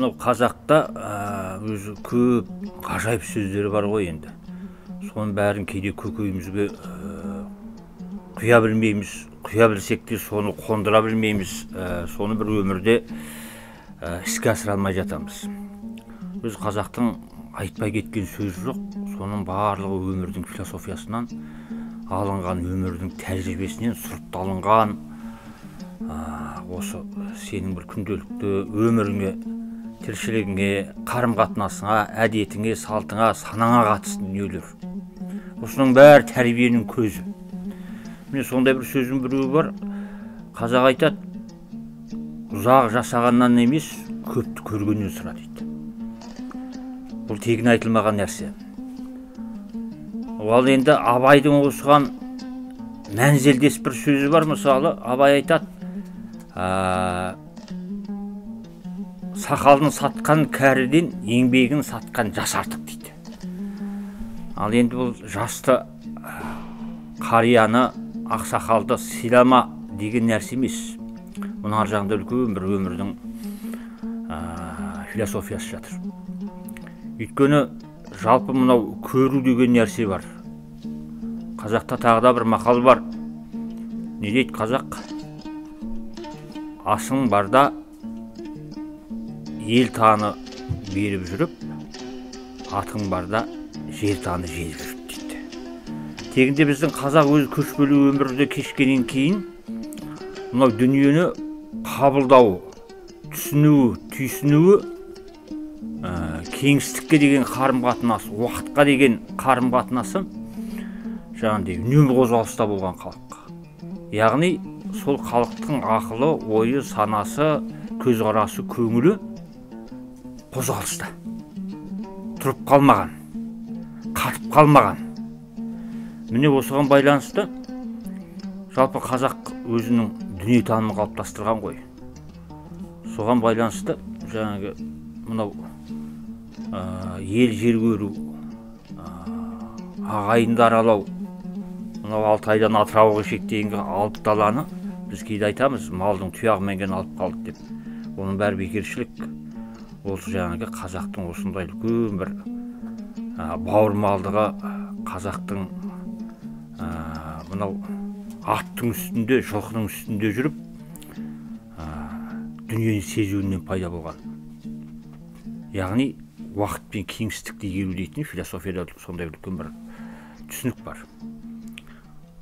мынау қазақта өзі көп ғажайып сөздері бар ғой енді. Соның бәрін кейде көкейімізге құя білмейміз, құя білсек те соны қондыра білмейміз, соны бір өмірде іске асыра алмай жатамыз. Біз қазақтың айтпай кеткен сөзі жоқ, соның барлығы өмірдің философиясынан алынған, өмірдің тәжірибесінен сұрыпталынған. Осы сенің бір күнделікті өміріңе, тіршілігіңе, қарым-қатынасыңа, әдетіңе, салтыңа, санаңа қатысты дүниелер. Осының бәрі тәрбиенің көзі. Міне сондай бір сөздің біреуі бар. Қазақ айтады, ұзақ жасағаннан емес, көпті көргеннен сұра дейді. Бұл тегін айтылмаған нәрсе. Ол енді Абайдың осыған мәнзелдес бір сөзі бар. Мысалы, Абай айтады, сақалын сатқан кәріден еңбегін сатқан жас артық дейді. Ал енді бұл жасты қарияны, ақсақалды сыйлама деген нәрсе емес. Мұның ар жағында үлкен бір өмірдің философиясы жатыр. Өйткені жалпы мынау көру деген нәрсе бар. Қазақта тағы да бір мақал бар. Не дейді қазақ? Асың барда ел таны беріп жүріп, атың барда жер таны желіп жүріп дейді. Тегінде біздің қазақ өз көшпелі өмірді кешкеннен кейін мынау дүниені қабылдауы, түсінуі, түйсінуі, кеңістікке деген қарым-қатынасы, уақытқа деген қарым-қатынасы жаңағыдай үнемі қозғалыста болған халық. Яғни сол халықтың ақылы, ойы, санасы, көзқарасы, көңілі қозғалыста. Тұрып қалмаған, қатып қалмаған. Міне осыған байланысты жалпы қазақ өзінің дүниетанымын қалыптастырған ғой. Соған байланысты жаңағы мынау ел жер көру, ағайынды аралау, мынау Алтайдан Атырауға шектейінгі алып даланы біз кейде айтамыз, малдың тұяғымен алып қалды деп. Оның бәрі бекершілік. Осы жаңағы қазақтың осындай үлкен бір бауырмалдығы, қазақтың мынау аттың үстінде, жылқының үстінде жүріп дүниені сезуінен пайда болған. Яғни уақыт пен кеңістікті игеру дейтін философияда сондай үлкен бір түсінік бар.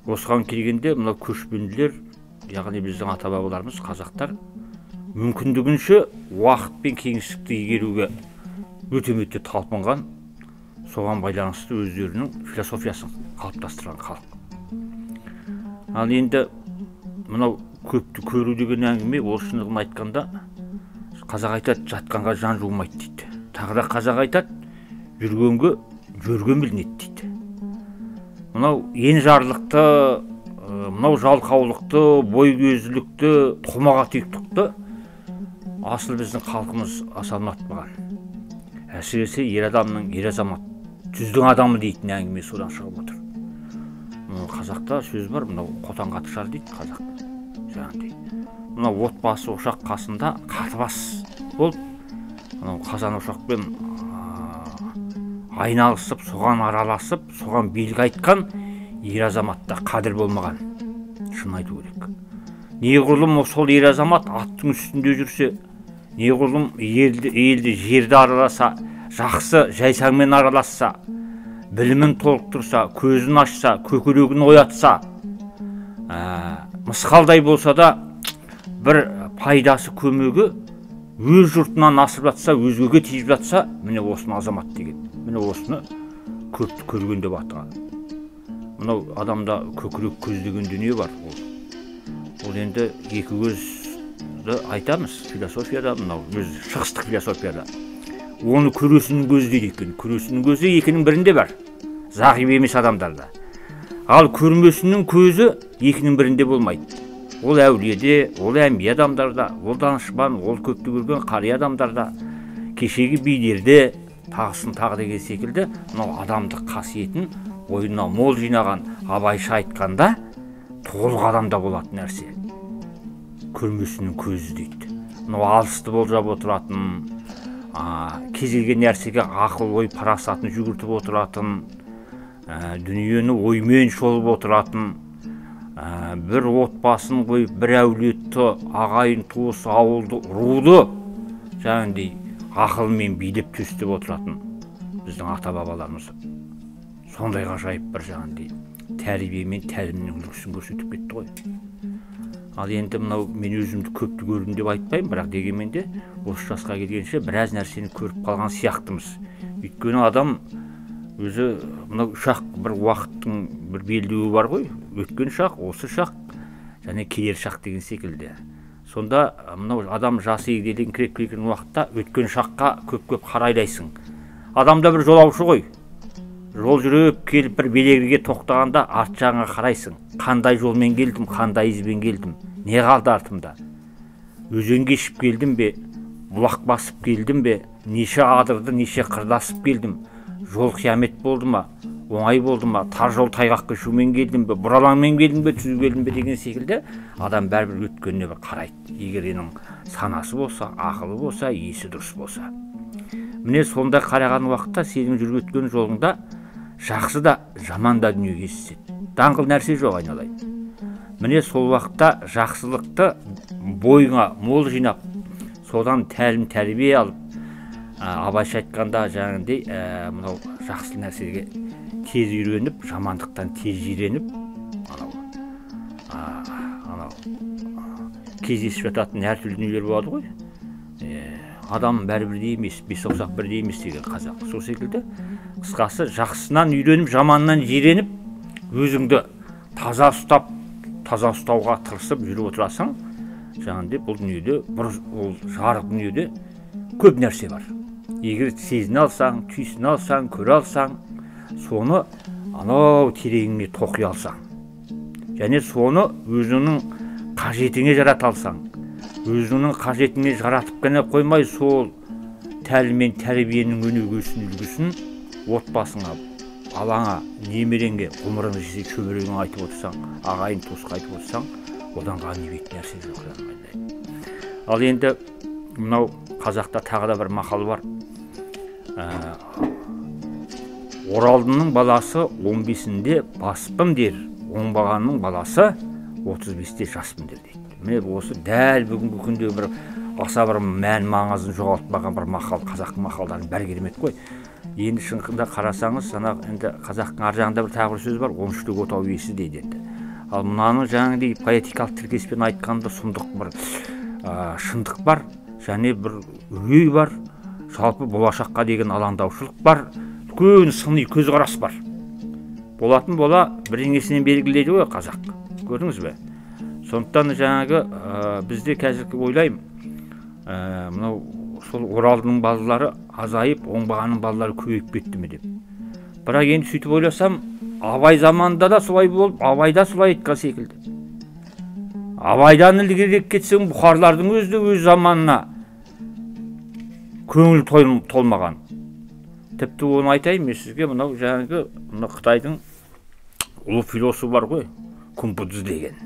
Осыған келгенде мынау көшпенділер, яғни біздің ата-бабаларымыз қазақтар мүмкіндігінше уақыт пен кеңістікті игеруге өте талпынған, соған байланысты өздерінің философиясын қалыптастырған халық. Ал енді мынау көпті көру деген әңгіме, ол шындығын айтқанда қазақ айтады, жатқанға жан жуымайды дейді. Тағы да қазақ айтады, жүргенге жүрген білінеді дейді. Мынау енжарлықты, мынау жалқаулықты, бойкөзділікті, томаға тектікті асыл біздің халқымыз аса ұнатпаған. Әсіресе ер адамның, ер азамат, жүздің адамы дейтін әңгіме содан шығып отыр. Қазақта сөз бар, мынау қотан қатышар дейді қазақ. Мынау отбасы ошақ қасында қатыбас болып, мынау қазан ошақпен айналысып, соған араласып, соған белгі айтқан ер азаматта қадір болмаған. Шын айту керек. Неғұрлым сол ер азамат аттың үстінде жүрсе, неғұрлым елді жерді араласа, жақсы жайсаңмен араласса, білімін толықтырса, көзін ашса, көкірегін оятса, мысқалдай болса да бір пайдасы, көмегі өз жұртынан асып жатса, өзгеге тиіп жатса, міне осыны азамат деген. Міне осыны көпті көрген деп атаған. Мынау адамда көкірек көз деген дүние бар. Ол енді екі көзді айтамыз философияда, мынау өз шығыстық философияда. Оны көресінің көзі дейді екен. Көресінің көзі екінің бірінде бар. Зағип емес адамдарда. Ал көрмесінің көзі екінің бірінде болмайды. Ол әулиеде, ол әмбие адамдарда, ол данышпан, ол көпті көрген қария адамдарда, кешегі билерде, тағысын тағы деген секілді, мынау адамдық қасиетін бойына мол жинаған Абайша айтқанда, толық адамда болатын нәрсе. Көрмесінің көзі дейді. Мынау алысты болжап отыратын, кез келген нәрсеге ақыл ой парасатын жүгіртіп отыратын, дүниені оймен шолып отыратын, бір отбасын қойып, бір әулетті, ағайын туыс, ауылды, руды жаңағындай ақылмен билеп төстеп отыратын біздің ата бабаларымыз сондай ғажайып бір жаңағындай тәрбие мен тәлімнің үлгісін көрсетіп кетті ғой. Ал енді мынау мен өзімді көпті көрдім деп айтпаймын, бірақ дегенмен де осы жасқа келгенше біраз нәрсені көріп қалған сияқтымыз. Өйткені адам өзі мынау шақ бір уақыттың бір белдеуі бар ғой. Өткен шақ, осы шақ және келер шақ деген секілді. Сонда мынау адам жасы егделен кіріп келген уақытта өткен шаққа көп қарайлайсың. Адамда бір жолаушы ғой. Жол жүріп келіп бір белгіге тоқтағанда арт жағыңа қарайсың. Қандай жолмен келдім, қандай ізбен келдім, не қалды артымда? Өзен кешіп келдім бе, бұлақ басып келдім бе, неше адырды, неше қырдасып келдім. Жол қиямет болды ма, оңай болды ма, тар жол тайғақ кешумен келдім бе, бұралаңмен келдім бе, түзу келдім бе деген секілді адам бәрібір өткеніне бір қарайды. Егер енің санасы болса, ақылы болса, есі дұрыс болса. Міне сонда қараған уақытта сенің жүріп өткен жолыңда жақсы да, жаман да дүние кездеседі. Даңғыл нәрсе жоқ айналайын. Міне сол уақытта жақсылықты бойыңа мол жинап, содан тәлім тәрбие алып, абайша айтқанда жаңағындай мынау жақсы нәрсеге тез үйреніп, жамандықтан тез жиреніп, кездесіп жататын әртүрлі дүниелер болады ғой. Адам бәрі бірдей емес, бес саусақ бірдей емес деген қазақ. Сол секілді қысқасы жақсынан үйреніп, жаманнан жиреніп, өзіңді таза ұстап, таза ұстауға тырысып жүріп отырасың. Жаңағындай бұл дүниеде, ол жарық дүниеде көп нәрсе бар. Егер сезіне алсаң, түйсіне алсаң, көре алсаң, соны анау тереңіне тоқи алсаң, және соны өзіңнің қажетіңе жарата алсаң, өзіңнің қажетіңе жаратып қана қоймай, сол тәлім мен тәрбиенің өнегесін үлгісін отбасыңа, балаңа, немереңе, ғұмырың жесе шөберегің айтып отырсаң, ағайын туысқа айтып отырсаң, одан ғанибет нәрсе жоқ. Ал енді мынау қазақта тағы да бір мақал бар. Оралдының баласы 15-інде баспым дер, оңбағанның баласы 35-те жаспын дер дейді. Міне осы дәл бүгінгі күнде бір аса бір мән маңызын жоғалтпаған бір мақал, қазақтың мақалдарын бәрі керемет қой. Енді шынында қарасаңыз, енді қазақтың ар жағында бір тағы бір сөз бар, 13-тік отау иесі дейді енді. Ал мынаның жаңағыдай поэтикалық тіркеспен айтқанда сұмдық бір шындық бар, және бір үрей бар, жалпы болашаққа деген алаңдаушылық бар, үлкен сыни көзқарас бар. Болатын бола бірдеңесінен белгілейді ғой қазақ. Көрдіңіз бе? Сондықтан жаңағы бізде қазіргі ойлаймын, мынау сол Оралдың балалары азайып, оңбағанның балалары көбейіп кетті ме деп. Бірақ енді сөйтіп ойласам, Абай заманында да солай болып, Абай да солай айтқан секілді. Абайдан ілгерірек кетсең, бұхарлардың өзі өз заманына көңіл толмаған. Тіпті оны айтайын мен сізге, мынау жаңағы Қытайдың ұлы философы бар ғой, Конфуций деген.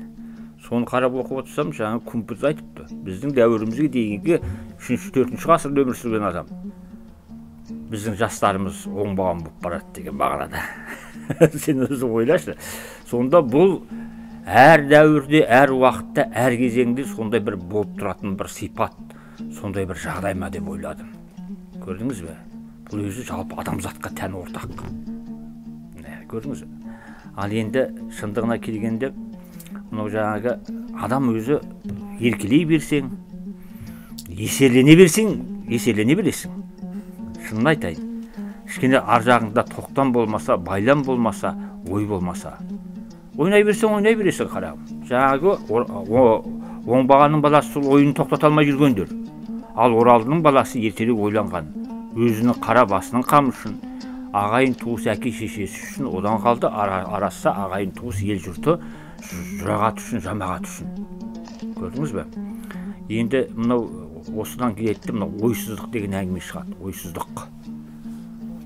Соны қарап оқып отырсам, жаңағы Конфуций айтыпты. Біздің дәуірімізге дейінгі 3-4 ғасырда өмір сүрген адам. Біздің жастарымыз оңбаған болып барады деген мағынада. Сен өзі ойлашы. Сонда бұл әр дәуірде, әр уақытта, әр кезеңде сондай бір болып тұратын бір сипат, сондай бір жағдай ма деп ойладым. Көрдіңіз бе? Бұл өзі жалпы адамзатқа тән ортақ. Көрдіңіз бе? Ал енді шындығына келгенде, мынау жаңағы адам өзі еркелей берсең, еселене бересің. Шынын айтайын. Кішкене ар жағында тоқтам болмаса, байлам болмаса, ой болмаса. Ойнай бересің қарағым. Жаңағы оңбағанның баласы сол ойын тоқтата алмай жүргендер. Ал Оралдың баласы ертелі ойланған. Өзінің қара басының қамы үшін, ағайын туыс әке шешесі үшін, одан қалды арасы ағайын туыс ел жұрты жұрағат үшін, жамағат үшін. Көрдіңіз бе? Енді мынау осыдан келеді, мынау ойсыздық деген әңгіме шығады. Ойсыздық.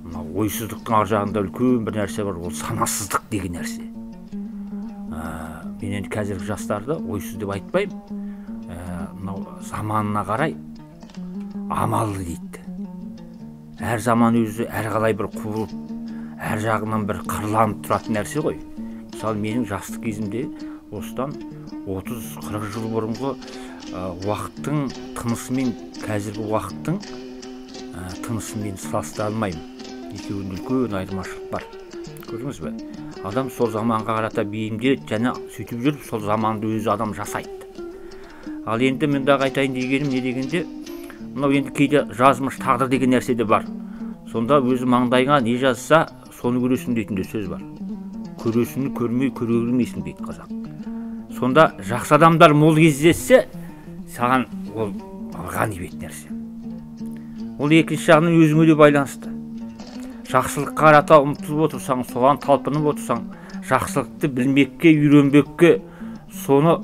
Мынау ойсыздықтың ар жағында үлкен бір нәрсе бар, ол санасыздық деген нәрсе. Мен енді қазіргі жастарды ойсыз деп айтпаймын. Мынау заманына қарай амалды дейді. әр заман өзі әрқалай бір құбылып, әр жағынан бір қырланып тұратын нәрсе ғой. Мысалы, менің жастық кезімде осыдан 30-40 жыл бұрынғы уақыттың тынысымен қазіргі уақыттың тынысымен салыстыра алмаймын. Екеуінде үлкен айырмашылық бар. Көрдіңіз бе? Адам сол заманға қарата бейімделеді, және сөйтіп жүріп сол заманды өзі адам жасайды. Ал енді мұндағы айтайын дегенім не дегенде, мынау енді кейде жазмыш тағдыр деген нәрсе де бар. Сонда өзі маңдайыңа не жазса, соны көресің дейтін де сөз бар. Көресіні көрмей көрермейсің дейді қазақ. Сонда жақсы адамдар мол кездессе, саған ол ғанибет нәрсе. Ол екінші жағынан өзіңе де байланысты. Жақсылыққа қарата ұмтылып отырсаң, соған талпынып отырсаң, жақсылықты білмекке, үйренбекке, соны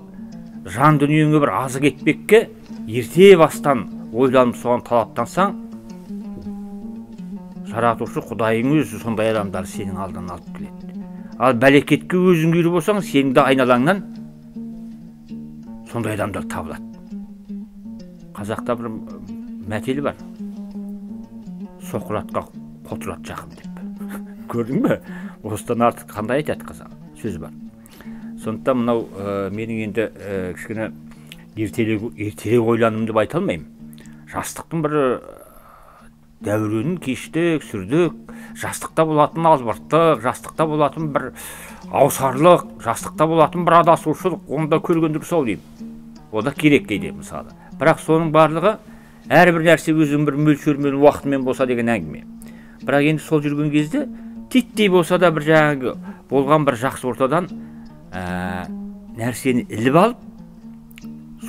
жан дүниеңе бір азық етпекке ерте бастан ойланып соған талаптансаң, жаратушы Құдайың өзі сондай адамдар сенің алдынан алып келеді. Ал бәлекетке өзің үйір болсаң, сенің де айналаңнан сондай адамдар табылады. Қазақта бір мәтелі бар. Соқыратқа қотырат жақын деп. Көрдің бе? Осыдан артық қандай айтады қазақ? Сөз бар. Сондықтан мынау менің енді кішкене ертелі ойланым деп айта алмаймын. Жастықтың бір дәуренін кештік, сүрдік. Жастықта болатын албырттық, жастықта болатын бір аусарлық, жастықта болатын бір адасушылық, оны да көргендік сол деймін. О да керек кейде мысалы. Бірақ соның барлығы әрбір нәрсе өзінің бір мөлшерімен, уақытымен болса деген әңгіме. Бірақ енді сол жүрген кезде титтей болса да бір жаңағы болған бір жақсы ортадан нәрсені іліп алып,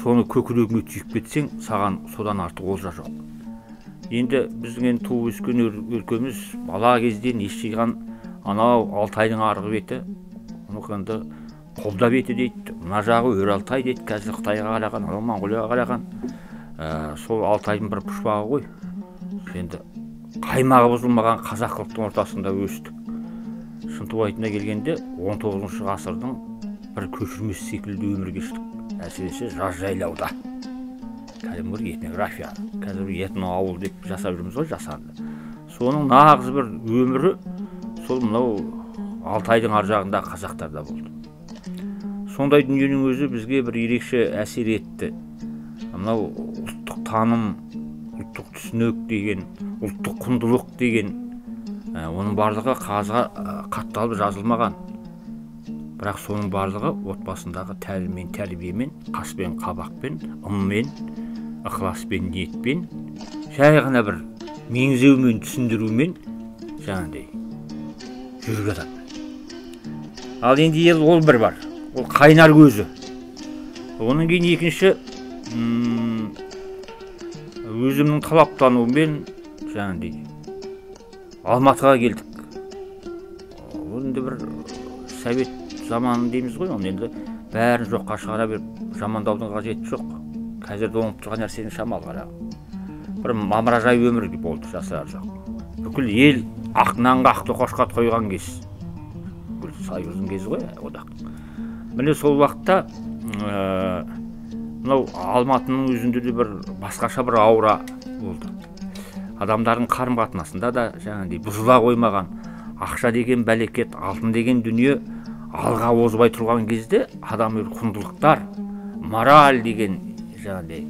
соны көкірегіңе түйіп кетсең, саған содан артық олжа жоқ. Енді біздің туып өскен өлкеміз бала кезден естіген анау Алтайдың арғы беті, оны Қобда беті дейді, мына жағы Өр Алтай дейді, қазір Қытайға қараған, анау Моңғолияға қараған. Сол Алтайдың бір пұшпағы ғой. Енді қаймағы бұзылмаған қазақылықтың ортасында өстік. Шынтуайтына келгенде 19 ғасырдың бір көшірмесі секілді өмір кештік. Әсіресе жаз жайлауда. Кәдімгі этнография, қазір этно ауыл деп жасап жүрміз ғой, жасанды. Соның нағыз бір өмірі сол мынау Алтайдың ар жағында қазақтарда болды. Сондай дүниенің өзі бізге бір ерекше әсер етті. Мынау ұлттық таным, ұлттық түсінік деген, ұлттық құндылық деген, оның барлығы қағазға қатталып жазылмаған. Бірақ соның барлығы отбасындағы тәліммен, тәрбиемен, қаспен, қабақпен, ыммен, ықыласпен, ниетпен, жай ғана бір меңзеумен, түсіндірумен жаңағыдай жүріп жатады. Ал енді ол бір бар. Ол қайнар көзі. Оның кейін екінші өзімнің талаптануымен жаңағыдай Алматыға келдік. Ол енді бір совет заманы дейміз ғой, оны енді бәрін жоққа шығара беріп жамандаудың қажеті жоқ. Қазір оңып тұрған нәрсенің шамалы қарағым. Бір мамыражай өмір болды, жасар жоқ. Бүкіл ел ақ нанға ақ тоқашқа тойған кез. Бүкіл союздың кезі ғой, одақ. Міне сол уақытта мынау Алматының өзінде де бір басқаша бір аура болды. Адамдардың қарым-қатынасында да жаңағыдай бұзыла қоймаған, ақша деген бәлекет, алтын деген дүние алға озбай тұрған кезде адам құндылықтар, мораль деген жаңағыдай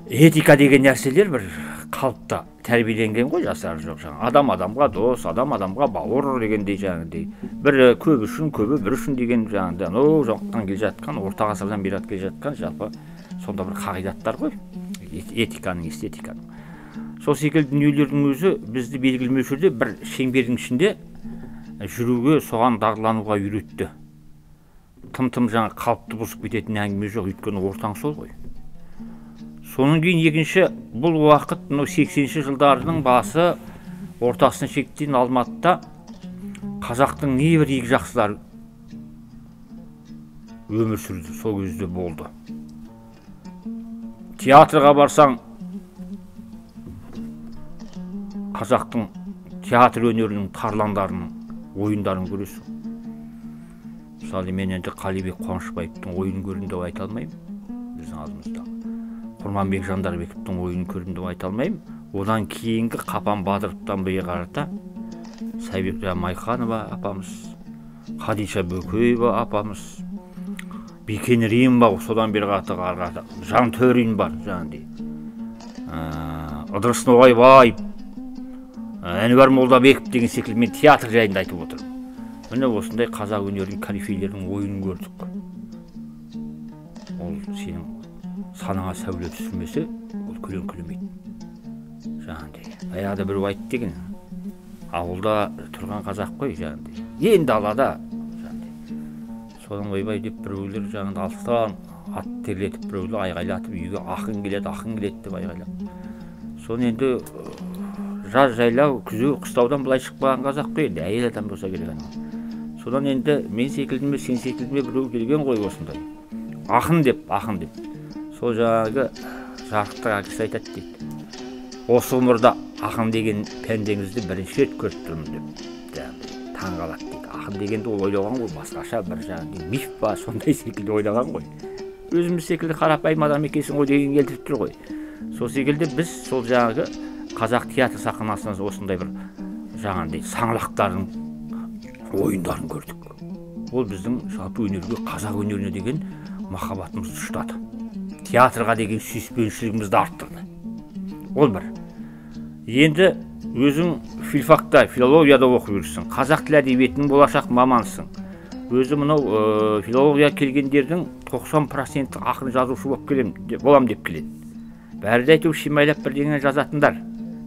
этика деген нәрселер бір қалыпта тәрбиеленген ғой, жасар жоқ жаңа. Адам адамға дос, адам адамға бауыр дегендей жаңағыдай. Бірі көп үшін, көбі бір үшін деген жаңағыдай. Анау жоқтан келе жатқан, орта ғасырдан бері келе жатқан жалпы сонда бір қағидаттар ғой. Этиканың, эстетиканың. Сол секілді дүниелердің өзі бізді белгілі мөлшерде бір шеңбердің ішінде жүруге, соған дағдылануға үйретті. Тым жаңа қалыпты бұзып кететін әңгіме жоқ, өйткені ортаң сол ғой. Соның кейін екінші бұл уақыт 80-ші жылдардың басы ортасына шектен Алматыда қазақтың небір игі жақсылар өмір сүрді, сол кезде болды. Театрға барсаң, қазақтың театр өнерінің тарландарын, ойындарын көресің. Мысалы, мен енді Қалибек Қуанышбаевтың ойынын көрдім деп айта алмаймын, біздің алдымызда. Құрманбек Жандарбековтың ойынын көрдім деп айта алмаймын. Одан кейінгі Қапан Бадыровтан бері қарата Сәбира Майханова апамыз, Хадиша Бөкеева апамыз, Бикен Римба, содан бері қарата Жан Төрин бар, жаңағыдай. Ыдырыс Ноғайбаев, Әнуар Молдабеков деген секілді мен театр жайында айтып отырмын. Міне осындай қазақ өнерінің корифейлерінің ойынын көрдік. Ол сенің санаңа сәуле түсірмесе, ол күлен күлмейді. Жаңағыдай. Баяғыда біреу айтты деген, ауылда тұрған қазақ қой, жаңағыдай. Енді далада, жаңағыдай. Содан ойбай деп біреулер жаңағыдай алыстан ат терлетіп, біреулер айғайлатып, үйге ақын келеді деп айғайлап. Соны енді жаз жайлау, күзеу, қыстаудан былай шықпаған қазақ қой, енді әйел адам болса керек. Содан енді мен секілдіме, сен секілдіме біреу келген ғой осындай. Ақын деп. Сол жаңағы жарықтық әкесі айтады дейді. Осы ғұмырда ақын деген пәндеңізді бірінші рет көріп тұрмын деп. Таң қалады дейді. Ақын дегенді ол ойлаған ғой, басқаша бір жаңағы миф па, сондай секілді ойлаған ғой. Өзіміз секілді қарапайым адам екенсің ғой деген келтіріп тұр ғой. Сол секілді біз сол жаңағы қазақ театр сахнасынан осындай бір жаңағыдай саңлақтардың ойындарын көрдік. Ол біздің жалпы өнерге, қазақ өнеріне деген махаббатымызды ұштады. Театрға деген сүйіспеншілігімізді арттырды. Ол бір. Енді өзің филфакта, филологияда оқып жүрсің. Қазақ тілі әдебиетінің болашақ мамансың. Өзі мынау филология келгендердің 90% ақын жазушы болам деп келеді. Бәрі де әйтеуір шимайлап бірдеңе жазатындар.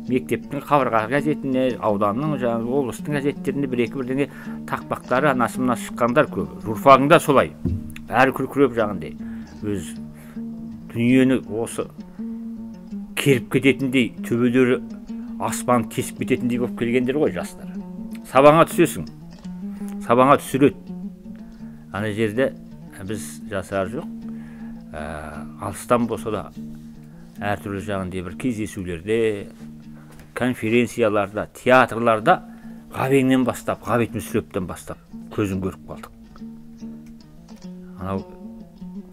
Мектептің қабырға газетіне, ауданның, облыстың газеттеріне бір-екі бірдеңе тақпақтары анасы шыққандар көп. Журфагында солай. Бәрі күркіреп жағындай. Өз дүниені осы керіп кететіндей, төбелері аспан тесіп кететіндей болып келгендер ғой жастар. Сабаңа түсесің. Сабаңа түсіреді. Ана жерде біз жасар жоқ. Алыстан болса да әртүрлі жағындай бір кездесулерде, конференцияларда, театрларда Ғабеңнен бастап, Ғабит Мүсірептен бастап көзін көріп қалдық. Анау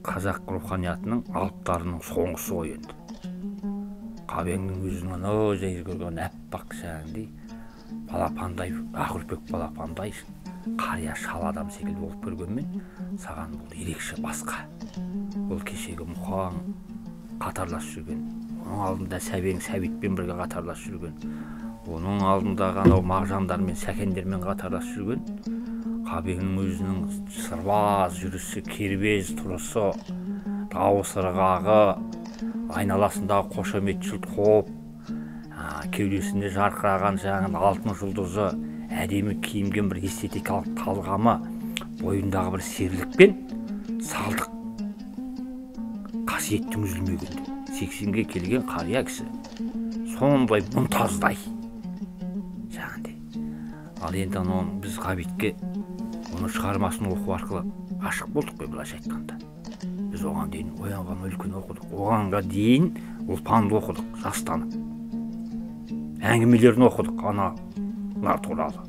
қазақ руханиятының алыптарының соңғысы ғой енді. Ғабеңнің өзінің анау жайыр көрген әппақ жаңағыдай балапандай, Ақүрпек балапандай қария шал адам секілді болып көргенмен, саған бұл ерекше басқа. Ол кешегі Мұқаң қатарлас жүрген, оның алдында Сәбең Сәбитпен бірге қатарлас жүрген, оның алдындағы анау Мағжандармен, Сәкендермен қатарлас жүрген, Ғабеңнің өзінің сырбаз жүрісі, кербез тұрысы, дауыс ырғағы, айналасындағы қошаметшіл топ, кеудесінде жарқыраған жаңағы алтын жұлдызы, әдемі киінген бір эстетикалық талғамы, бойындағы бір серлікпен салдық қасиеттің үзілмегенде. 80-ге келген қария кісі сондай мұнтаздай жаңағыдай. Ал енді оны біз Ғабитке оның шығармасын оқу арқылы ашық болдық қой, былайша айтқанда. Біз оған дейін оянған өлкені оқыдық, оғанға дейін ұлпанды оқыдық, жастанып. Әңгімелерін оқыдық, аналар туралы.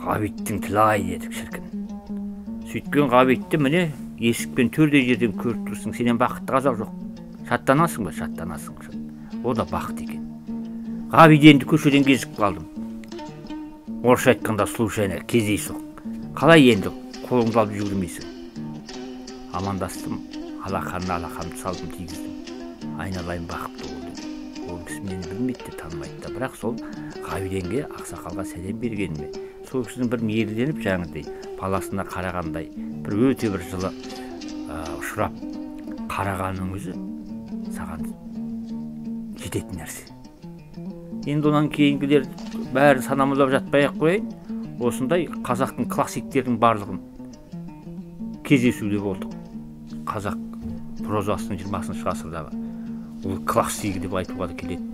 Ғабиттің тілай дедік шіркін. Сөйткен Ғабитті міне есікпен төрде жерден көріп тұрсың, сенен бақытты қазақ жоқ. Шаттанасың ба? Шаттанасың. О да бақыт екен. Ғабит енді көшеден кезіп қалдым. Орысша айтқанда случайно кездейсоқ. Қалай енді қолыңды алып жүгірмейсің? Амандастым, алақанына алақанымды салдым, тигіздім. Айналайын бақытты болды. Ол кісі мені білмейді де, танымайды да, бірақ сол Ғабиденге ақсақалға сәлем бергеніме, сол кісінің бір мейірленіп жаңағыдай баласына қарағандай, бір өте бір жылы ұшырап қарағанның өзі саған жететін нәрсе. Енді онан кейінгілер бәрін санамалап жатпай-ақ қояйын. Осындай қазақтың классиктердің барлығын кездесуде болдық. Қазақ прозасының 20 ғасырдағы ол классигі деп айтуға да келеді.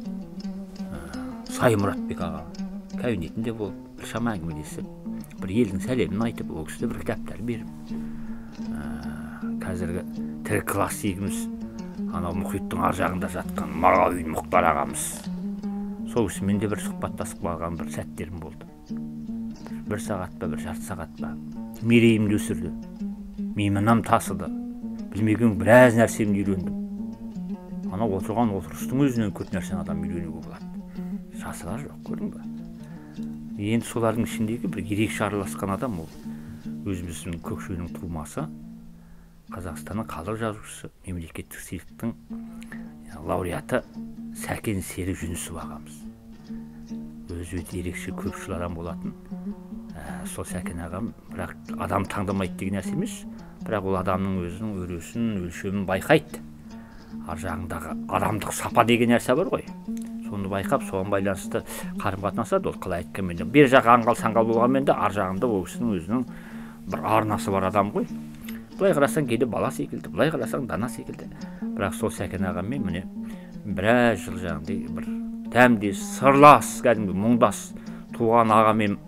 Сай Мұратбек аға кабинетінде болып, бір шама әңгімелесіп, бір елдің сәлемін айтып, ол кісіде бір кітаптар беріп, қазіргі тірі классигіміз анау мұхиттың ар жағында жатқан Мағауин Мұхтар ағамыз. Сол кісімен де бір сұхбаттасып қалған бір сәттерім болды. Бір сағат па, бір жарты сағат па, мерейімді өсірді, мейманам тасыды, білмеген біраз нәрсемді үйрендім. Ана отырған отырыстың өзінен көп нәрсені адам үйренуге болады. жасырар жоқ, көрдің ба? Енді солардың ішіндегі бір ерекше араласқан адам ол өзіміздің Көкшенің тумасы, Қазақстанның халық жазушысы, мемлекеттік сыйлықтың лауреаты Сәкен Сері Жүнісов ағамыз. Өзі өте ерекше көпшіл адам болатын. Сол Сәкен ағам, бірақ адам таңдамайды деген нәрсе емес, бірақ ол адамның өзінің өресін, өлшемін байқайды. Ар жағындағы адамдық сапа деген нәрсе бар ғой. Соны байқап, соған байланысты қарым-қатынасады. Ол қалай айтқанмен, бер жағы аңғал-саңғал болғанмен де ар жағында ол кісінің өзінің бір арнасы бар адам ғой. Былай қарасаң кейде бала секілді, былай қарасаң дана секілді. Бірақ сол Сәкен ағаммен міне біраз жыл жаңағыдай бір дәмдес, сырлас, кәдімгі мұңдас туған ағамен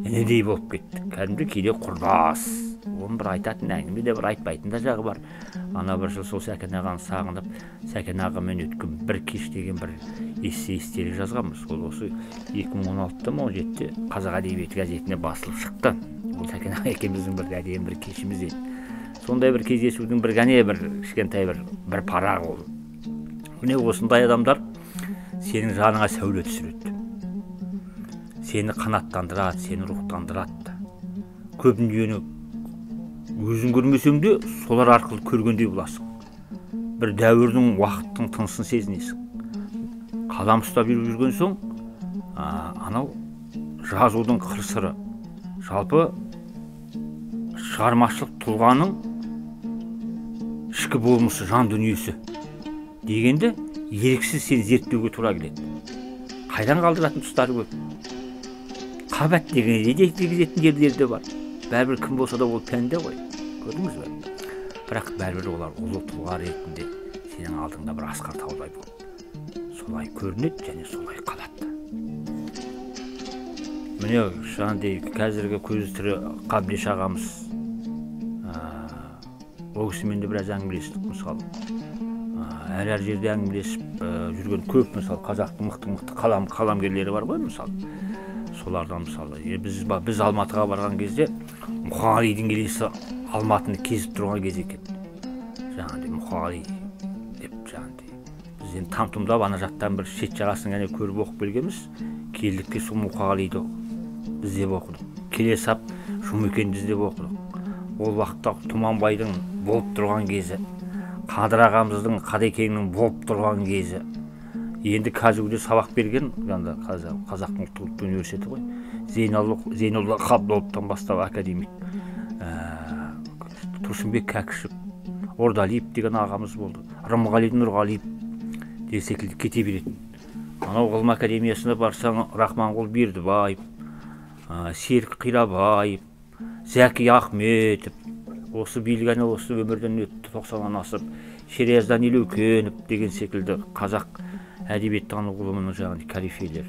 інідей болып кеттік. Кәдімгі кейде құрдас. Оның бір айтатын әңгіме де бір, айтпайтын да жағы бар. Ана бір жыл сол Сәкен ағаны сағынып, Сәкен ағамен өткен бір кеш деген бір эссе-естелік жазғанбыз. Ол осы 2016-та 17-те Қазақ әдебиеті газетіне басылып шықты. Ол Сәкен аға екеуміздің бір әдемі бір кешіміз еді. Сондай бір кездесудің бір ғане бір кішкентай бір парағы ол. Міне осындай адамдар сенің жаныңа сәуле түсіреді. Сені қанаттандырады, сені рухтандырады. Көп дүниені өзің көрмесең де солар арқылы көргендей боласың. Бір дәуірдің, уақыттың тынысын сезінесің. Қалам ұстап жүрген соң, анау жазудың қыр-сыры, жалпы шығармашылық тұлғаның ішкі болмысы, жан дүниесі дегенде еріксіз сені зерттеуге тура келеді. Қайдан қалдыратын тұстары көп. Қабат деген дегізетін жерлері де бар. Бәрібір кім болса да ол пенде ғой. Көрдіңіз бе? Бірақ бәрібір олар ұлы тұлға ретінде сенің алдыңда бір асқар таудай болып. Солай көрінеді және солай қалады. Міне жаңағыдай қазіргі көзі тірі Қабдеш ағамыз, ол кісімен де біраз әңгімелестік мысалы. Әр жерде әңгімелесіп жүрген көп мысалы қазақтың мықты қаламгерлері бар ғой мысалы. Солардан мысалы біз Алматыға барған кезде Мұқағалидың келесі Алматыны кезіп тұрған кез екен. Жаңағыдай Мұқағали деп жаңағыдай біз енді там-тұмдап ана жақтан бір шет жағасын ғана көріп оқып келгенбіз. Келдікке сол Мұқағалиды біз деп оқыдық. Келе сап Жұмекенді іздеп оқыдық. Ол уақытта Тұманбайдың болып тұрған кезі, Қадыр ағамыздың, Қадекеңнің болып тұрған кезі. Енді қазірде сабақ берген Қазақтың ұлттық университеті ғой. Зейнолла Қабдоловтан бастап академик Тұрсынбек Кәкішев, Ордалиев деген ағамыз болды. Рымғали Нұрғалиев деген секілді кете беретін. Анау ғылым академиясына барсаң Рахманқұл Бердібаев, Серік Қирабаев, Зәки Ахметов, осы билгені осы өмірден өтті 90-нан асып, Шерияздан Елеукенов деген секілді қазақ әдебиеттану ғылымының жаңағы корифейлер.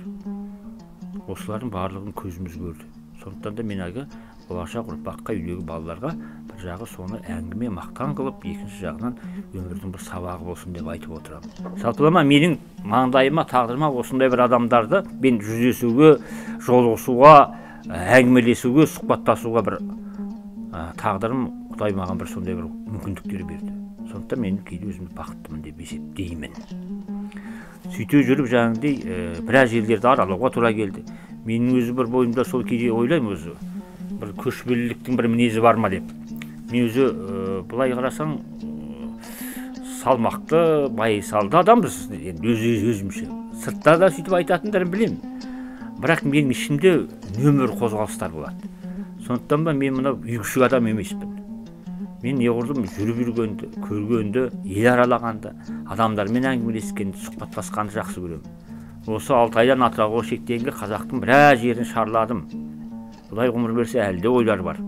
Осылардың барлығын көзіміз көрді. Сондықтан да мен әлгі болашақ ұрпаққа, үйдегі балаларға бір жағы соны әңгіме мақтан қылып, екінші жағынан өмірдің бір сабағы болсын деп айтып отырамын. Жалпылама менің маңдайыма, тағдырыма осындай бір адамдарды мен жүздесуге, жолығысуға, әңгімелесуге, сұхбаттасуға бір тағдырым Құдай маған бір сондай бір мүмкіндіктер берді. Сондықтан мен кейде өзімді бақыттымын деп есептеймін. Сөйте жүріп жаңағыдай біраз жерлерді аралауға тура келді. Менің өзі бір бойымда сол кейде ойлаймын өзі бір көшпеліліктің бір мінезі бар ма деп. Мен өзі былай қарасаң салмақты, байсалды адамбыз, өзімше. Сыртта да сөйтіп айтатындарын білемін. Бірақ менің ішімде нөмір қозғалыстар болады. Сондықтан ба мен мына үйгішік адам емеспін. Мен не құрдым, жүріп жүргенді, көргенді, ел аралағанды, адамдармен әңгімелескенді, сұхбаттасқанды жақсы көремін. Осы 6 айдан Атырауға шектегенге қазақтың біраз жерін шарладым. Бұлай ғұмыр берсе әлі де ойлар бар.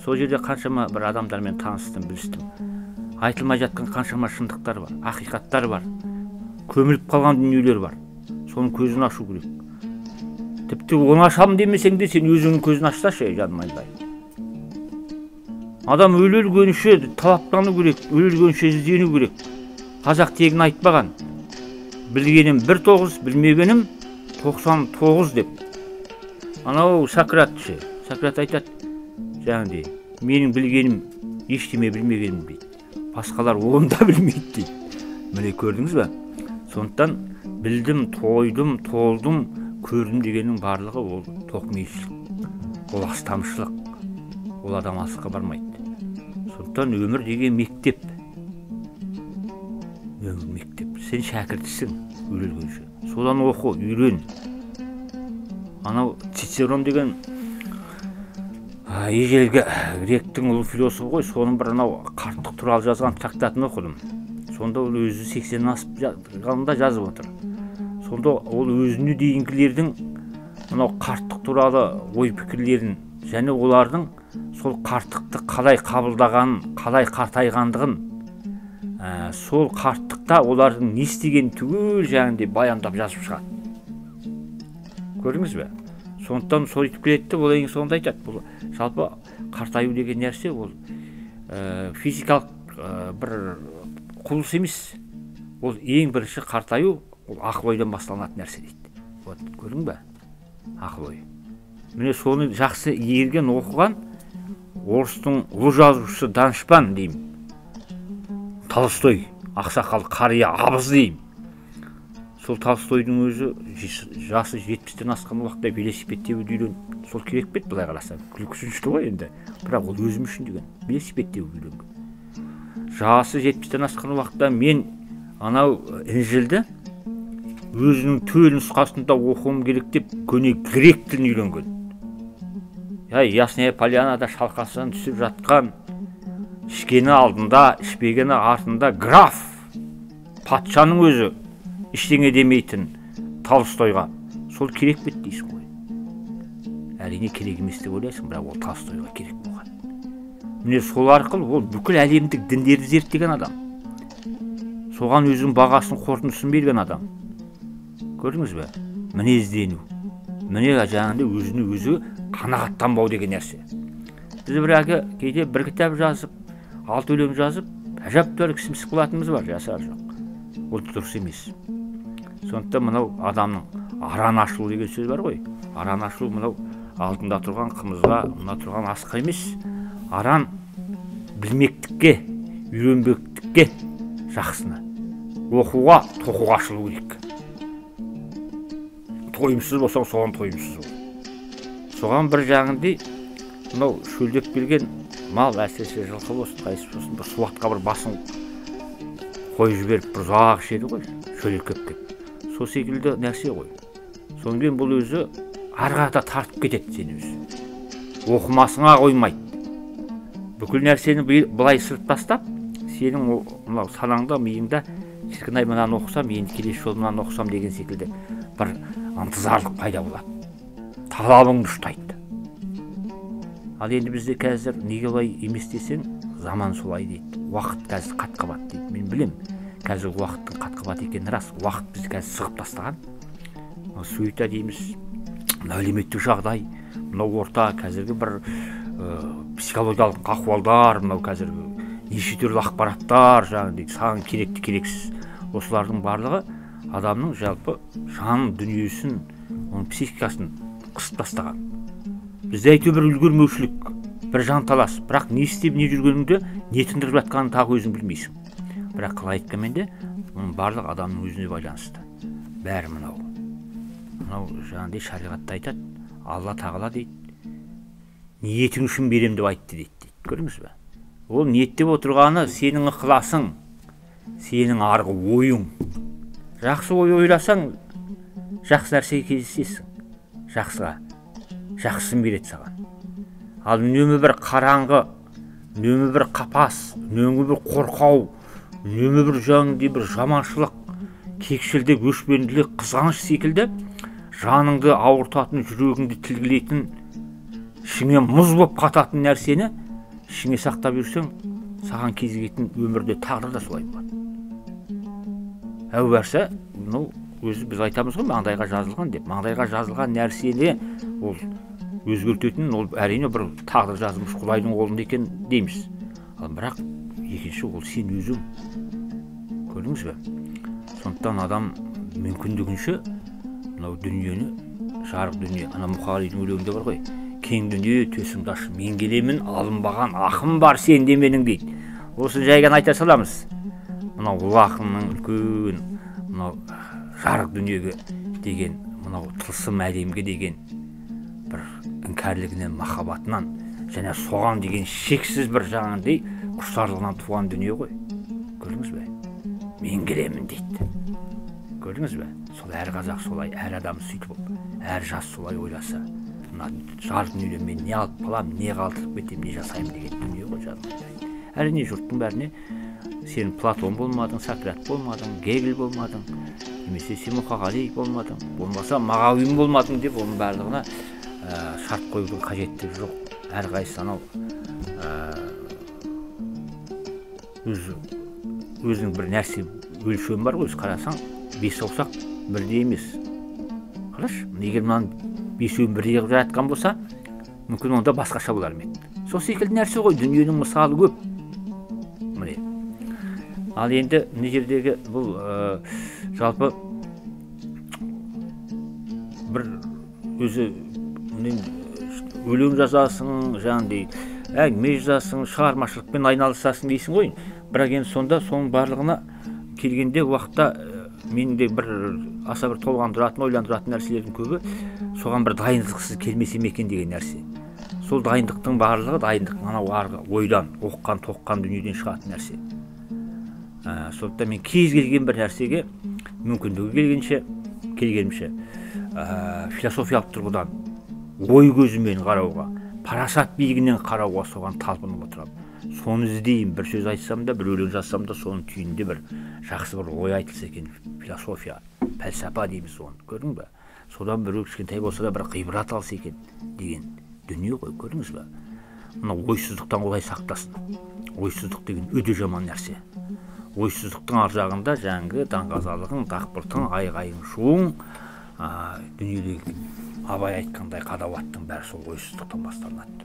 Сол жерде қаншама бір адамдармен таныстым, білістім. Айтылмай жатқан қаншама шындықтар бар, ақиқаттар бар. Көміліп қалған дүниелер бар. Соның көзін ашу керек. Тіпті оны ашамын демесең де сен өзіңнің көзін ашсашы, жаным айдай. Адам өлгенше талаптану керек, өлгенше іздену керек. Қазақ тегін айтпаған. Білгенім 1-9, білмегенім 99 деп. Анау Сократ айтады, жаңағыдай, менің білгенім ештеме білмегенім дейді. Басқалар оны да білмейді дейді. Міне көрдіңіз бе? Сондықтан білдім, тойдым, толдым, көрдім дегеннің барлығы ол тоқмейшілік, ол астамшылық, ол адам асыққа бармайды. Сондықтан өмір деген мектеп. Өмір мектеп. Сен шәкіртісің өлгенше. Содан оқы, үйрен. Анау Цицерон деген ежелгі гректің ұлы философы ғой, соның бір анау қарттық туралы жазған трактатын оқыдым. Сонда ол өзі 80-нен асып жатқанында жазып отыр. Сонда ол өзіне дейінгілердің анау қарттық туралы ой пікірлерін және олардың сол қарттықты қалай қабылдағанын, қалай қартайғандығын, сол қарттықта олардың не істеген түгел жағында баяндап жазып шығады. Көрдіңіз бе? Сондықтан сөйтіп келеді, ол ең соңында айтады. Бұл жалпы қартаю деген нәрсе ол физикалық бір құбылыс емес. Ол ең бірінші қартаю ол ақыл ойдан басталатын нәрсе дейді. Вот, көрдің бе? Ақыл ой. Міне соны жақсы ерген оқыған орыстың ұлы жазушысы данышпан деймін. Толстой, ақсақал қария абыз деймін. Сол Толстойдың өзі жасы 70-тен асқан уақытта велосипед тебуді үйренді. Сол керек пе еді былай қарасаң? Күлкісінішті ғой енді. Бірақ ол өзім үшін деген велосипед тебуді үйренген. Жасы 70-тен асқан уақытта мен анау Інжілді өзінің төл нұсқасында оқуым керек деп көне грек тілін үйренген. Ясная Полянада шалқасынан түсіп жатқан, ішкені алдында, ішпегені артында граф, патшаның өзі ештеңе демейтін Толстойға сол керек пе дейсің ғой. Әрине керек емес деп ойлайсың, бірақ ол Толстойға керек болған. Міне сол арқылы ол бүкіл әлемдік діндерді зерттеген адам. Соған өзінің бағасын, қорытындысын берген адам. Көрдіңіз бе? Мінездену. Міне жаңағыдай өзіне өзі қанағаттанбау деген нәрсе. Біз кейде бір кітап жазып, 6 өлең жазып, әжептәуір кісімсік қылатынымыз бар, жасар жоқ. Ол дұрыс емес. Сондықтан мынау адамның аран ашылу деген сөз бар ғой. Аран ашылу мынау алдында тұрған қымызға, мына тұрған асқа емес. Аран білмектікке, үйренбектікке жақсына. Оқуға, тоқуға ашылу керек. Тойымсыз болсаң, соған тойымсыз бол. Соған бір жағындай, мынау шөлдеп келген мал, әсіресе жылқы болсын, қайсы болсын, бір суатқа бір басын қойып жіберіп, бір ұзақ ішеді ғой, шөлкеп кеп. Сол секілді нәрсе ғой. Сонымен бұл өзі арғада тартып кетеді сені өзі. Оқымасыңа қоймайды. Бүкіл нәрсені былай сырт тастап, сенің мынау санаңда, миыңда шіркін-ай мынаны оқысам, енді келесі жолы мынаны оқысам деген секілді бір ынтызарлық пайда болады. Талабыңды ұштайды. Ал енді бізде қазір неге олай емес десең, заман солай дейді. Уақыт қазір қат-қабат дейді. Мен білем, қазір уақыттың қат-қабат екені рас. Уақыт бізді қазір сығып тастаған. Суета дейміз, әлеуметтік жағдай, мынау орта қазіргі бір психологиялық ахуалдар, мынау қазіргі неше түрлі ақпараттар, жаңағыдай саған керекті керексіз. Осылардың барлығы адамның жалпы жан дүниесін, оның психикасын қысып тастаған. Бізде әйтеуір бір үлгермеушілік, бір жанталас, бірақ не істеп не жүргеніңді, не тындырып жатқанын тағы өзің білмейсің. Бірақ қалай айтқанменде, оның барлық адамның өзіне байланысты. Бәрі мынау жаңағыдай шариғатта айтады, Алла тағала дейді, ниетің үшін берем деп айтты дейді. Көрдіңіз бе? Ол ниеттеп отырғаны сенің ықыласың, сенің арғы ойың. Жақсы ой ойласаң, жақсы нәрсеге кездесесің. Жақсысын береді саған. Ал үнемі бір қараңғы, үнемі бір қапас, үнемі бір қорқау, үнемі бір жаңағыдай бір жаманшылық, кекшілдік, өшпенділік, қызғаныш секілді жаныңды ауыртатын, жүрегіңді тілгілейтін, ішіңе мұз болып қататын нәрсені ішіңе сақтап жүрсең, саған кезігетін өмірде тағдыр да солай болады. Әу барса, өзі біз айтамыз ғой, маңдайға жазылған деп. Маңдайға жазылған нәрсені ол өзгертетін, ол әрине бір тағдыр жазылмыш Құдайдың қолында екен дейміз. Ал бірақ екінші ол сен өзің. Көрдіңіз бе? Сондықтан адам мүмкіндігінше мынау дүниені, жарық дүние, ана Мұқағалидың өлеңінде бар ғой, кең дүние төсіңді аш, мен келемін, алынбаған ақым бар сенде менің дейді. Осы жайған айта саламыз. Мынау ұлы ақынның үлкен, мынау жарық дүниеге деген, мынау тылсым әлемге деген бір іңкәрлігінен, махаббатынан және соған деген шексіз бір жаңағындай құштарлығынан туған дүние ғой. Көрдіңіз бе? Мен келемін дейді. Көрдіңіз бе? Сол әр қазақ солай, әр адам сөйтіп, әр жас солай ойласа, мына жар дүниеден мен не алып қалам, не қалдырып кетем, не жасаймын деген дүние ғой жарық. Әрине жұрттың бәріне сен Платон болмадың, Сократ болмадың, Гегель болмадың, немесе сен Мұқағали болмадың, болмаса Мағауин болмадың деп оның барлығына шарт қоюдың қажеттігі жоқ. Әрқайсысы анау өзінің бір нәрсе өлшемі бар ғой, қарасаң, 5 саусақ бірдей емес. Қарашы, егер мынаны 5-ін бірдей қылып жаратқан болса, мүмкін онда басқаша болар ма еді. Сол секілді нәрсе ғой, дүниенің мысалы көп. Міне. Ал енді мына жердегі бұл жалпы бір өзі өлең жазасың, жаңағыдай әңгіме жазасың, шығармашылықпен айналысасың дейсің ғой. Бірақ енді сонда соның барлығына келгенде уақытта менің де бір аса бір толғандыратын, ойландыратын нәрселердің көбі соған бір дайындықсыз келмесе ме екен деген нәрсе. Сол дайындықтың барлығы дайындық анау арғы ойдан, оққан, тоққан дүниеден шығатын нәрсе. Сондықтан мен кез келген бір нәрсеге мүмкіндігі келгенше философиялық тұрғыдан ой көзімен қарауға, парасат биігінен қарауға соған талпынып отырамын. Соны іздеймін. Bir сөз айтсам да, бір өлең жазсам да, соның түйінінде бір жақсы бір ой айтылса екен. Философия, пәлсапа дейміз оны. Көрдің бе? Содан бір кішкентай болса да бір ғибрат алса екен деген дүние ғой, көрдіңіз бе? Мына ойсыздықтан Құдай сақтасын. Ойсыздық деген өте жаман нәрсе. Ойсыздықтың ар жағында жаңағы даңғазалығың, дақпыртың, айғайың, шуың, дүниедегі Абай айтқандай қадауаттың бәрі сол ойсыздықтан басталады.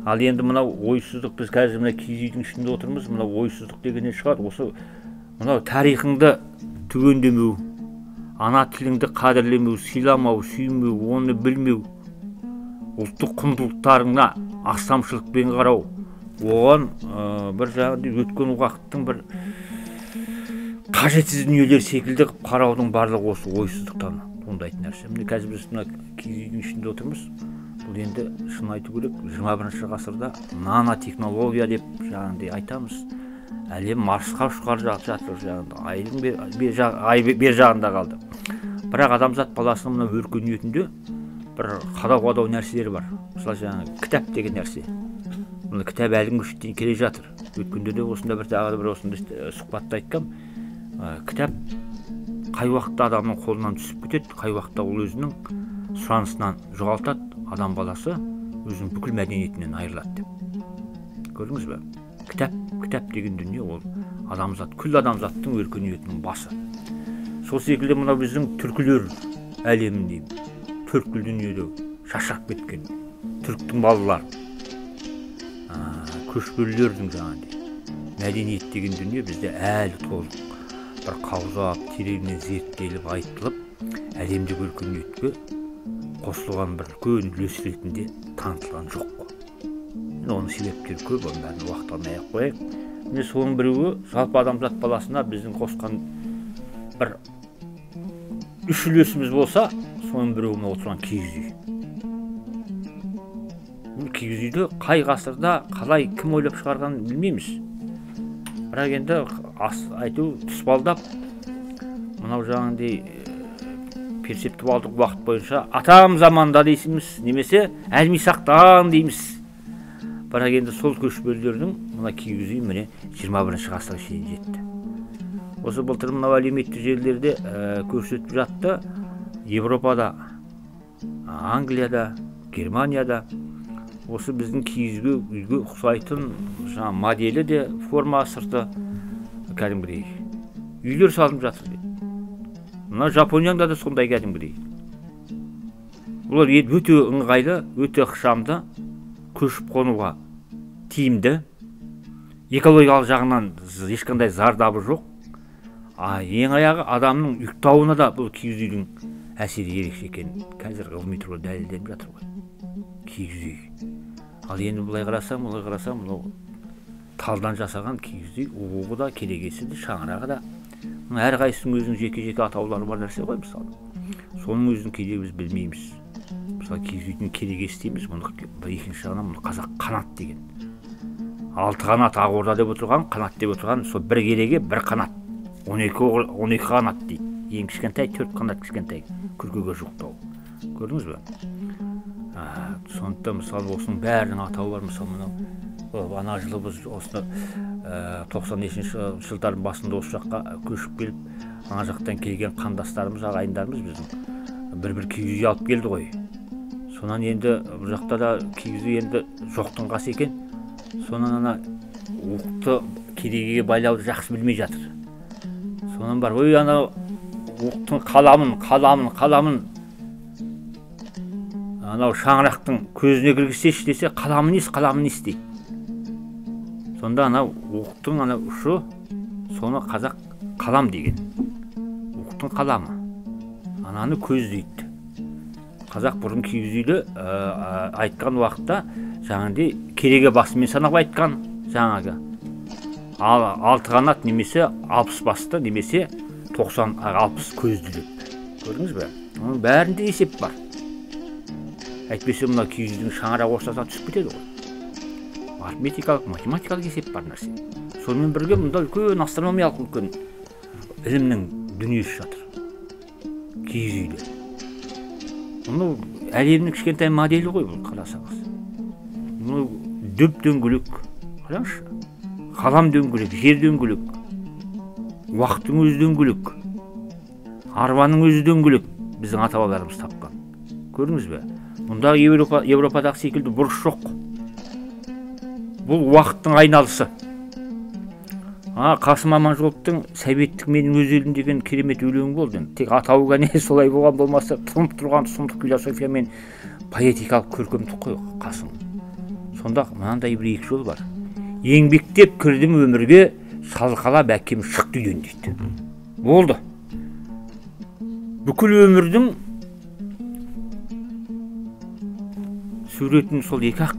Ал енді мынау ойсыздық, біз қазір мына киіз үйдің ішінде отырмыз, мынау ойсыздық дегеннен шығады. Осы мынау тарихыңды түгендемеу, ана тіліңді қадірлемеу, сыйламау, сүймеу, оны білмеу, ұлттық құндылықтарыңа астамшылықпен қарау, оған бір жағында өткен уақыттың бір қажетсіз дүниелер секілді қараудың барлығы осы ойсыздықтан туындайтын нәрсе. Міне қазір біз мына киіз үйдің ішінде отырмыз. Бұл енді шын айту керек, 21 ғасырда нанотехнология деп жаңағыдай айтамыз. Әлем Марсқа ұшқалы жатыр, жаңағыдай ай бер жағында қалды. Бірақ адамзат баласының мына өркениетінде бір қадау нәрселері бар. Мысалы жаңағы кітап деген нәрсе. Мына кітап әлі күнге дейін келе жатыр. Өткенде де осында бір осында сұхбатта айтқам, кітап қай уақытта адамның қолынан түсіп кетеді, қай уақытта ол өзінің сұранысынан жоғалтады, адам баласы өзінің бүкіл мәдениетінен айырылады деп. Көрдіңіз бе? Кітап деген дүние ол адамзат, күллі адамзаттың өркениетінің басы. Сол секілді мына біздің түркілер әлемінде, төрткүл дүниеде шаршап кеткен түріктің балалары, көшпелілердің жаңағыдай мәдениет деген дүние бізде әлі толық бір қаузап, тереңінен зерттеліп, айтылып, әлемдік өркениетке қосылған бір үлкен үлес ретінде танытылған жоқ қой. Оның себептері көп, оның бәрін уақыт алмай ақ қояйық. Міне соның біреуі жалпы адамзат баласына біздің қосқан бір үш үлесіміз болса, соның біреуі отырған киіз үй. Бұл киіз үйді қай ғасырда қалай кім ойлап шығарғанын білмейміз. Бірақ енді айту тұспалдап, мынау жаңағыдай персептіп алдық уақыт бойынша атам заманда дейсіміз, немесе әлмисақтан дейміз. Бірақ енді сол көшпелілердің мына киіз үй міне 21 ғасырға шейін жетті. Осы былтыр мынау әлеуметтік желілерде көрсетіп жатты. Европада, Англияда, Германияда осы біздің киіз үйге ұқсайтын моделі де, форма сырты кәдімгідей үйлер салынып жатыр дейді. Мына Жапонияда да сондай кәдімгідей. Бұлар өте ыңғайлы, өте ықшамды, көшіп қонуға тиімді, экологиялық жағынан ешқандай зардабы жоқ. Ең аяғы адамның ұйықтауына да бұл киіз үйдің әсері ерекше екенін қазір ғылыми тұрғыда дәлелденіп жатыр ғой. Киіз үй. Ал енді бұлай қарасам, мынау талдан жасаған киіз үй, уығы да, керегесі де, шаңырағы да әрқайсысының өзінің жеке атаулары бар нәрсе ғой мысалы. Соның өзін кейде біз білмейміз. Мысалы киіз үйдің керегесі дейміз, мұны екінші жағынан мұны қазақ қанат деген. 6 қанат ақ орда деп отырған, қанат деп отырған, сол бір кереге бір қанат. 12 қанат дейді. Ең кішкентай 4 қанат кішкентай күркеге жұқтау. Көрдіңіз бе? Сондықтан мысалы осының бәрінің атауы бар. Мысалы мынау ана жылы біз осыны 90-ші жылдардың басында осы жаққа көшіп келіп, ана жақтан келген қандастарымыз, ағайындарымыз біздің бір киіз үй алып келді ғой. Сонан енді бұл жақта да киіз үй енді жоқтың қасы екен. Сонан ана уықты керегеге байлауды жақсы білмей жатыр. Сонан бар, ой ана уықтың қаламын анау шаңырақтың көзіне кіргізсеші десе, қаламын ес дейді. Сонда анау уықтың ана ұшы, соны қазақ қалам деген. Уықтың қаламы. Ананы көз дейді. Қазақ бұрын киіз үйді айтқан уақытта жаңағыдай кереге басымен санап айтқан жаңағы 6 қанат немесе 60 басты немесе 60 көзді деп. Көрдіңіз бе? Оның бәрінде есеп бар. Әйтпесе мына киіз үйдің шаңырақ ортасына түсіп кетеді ғой. Арифметикалық, математикалық есеп бар нәрсе. Сонымен бірге мұнда үлкен астрономиялық үлкен ілімнің дүниесі жатыр. Киіз үйде. Мұны әлемнің кішкентай моделі ғой бұл, қарасаңыз. Мұны дөп дөңгелек, қараңызшы. Қалам дөңгелек, жер дөңгелек. Уақыттың өзі дөңгелек. Арбаның өзі дөңгелек. Біздің ата-бабаларымыз тапқан. Көрдіңіз бе? Мұнда Европадағы секілді бұрыш жоқ. Бұл уақыттың айналысы. Қасым Аманжоловтың «Сәбеттік менің өз елім» деген керемет өлеңі болды. Тек атауы ғана солай болған болмаса, тұнып тұрған сұмдық философия мен поэтикалық көркемдік қой Қасым. Сонда мынандай бір екі жол бар. Еңбектеп кірдім өмірге, шалқалап әкем шықты үйден дейді. Болды. Бүкіл өмірдің суретін сол екі-ақ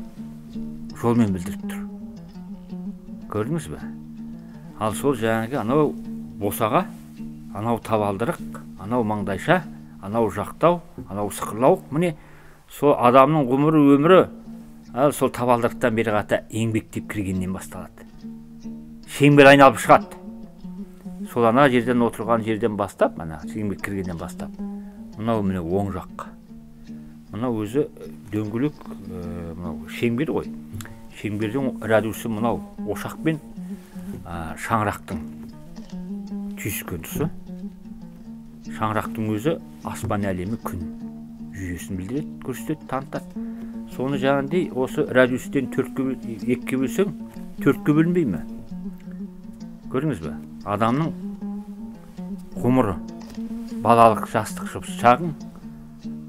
жолмен білдіріп тұр. Көрдіңіз бе? Ал сол жаңағы анау босаға, анау табалдырық, анау маңдайша, анау жақтау, анау сықырлау, міне сол адамның ғұмыры өмірі сол табалдырықтан бері қата еңбектеп кіргеннен басталады. Шеңбер айналып шығады. Сол ана жерден отырған жерден бастап, ана еңбек кіргеннен бастап, мынау міне оң жаққа. Мынау өзі дөңгелек, мынау шеңбер ғой. Шеңбердің радиусы мынау ошақпен шаңырақтың түйіскен тұсы. Шаңырақтың өзі аспан әлемі күн жүйесін білдіреді, көрсетеді, танытады. Соны жаңағыдай осы радиустен 2-ке бөлсең, 4-ке бөлінбей ме? Көрдіңіз бе? Адамның ғұмыры, балалық жастық шағың,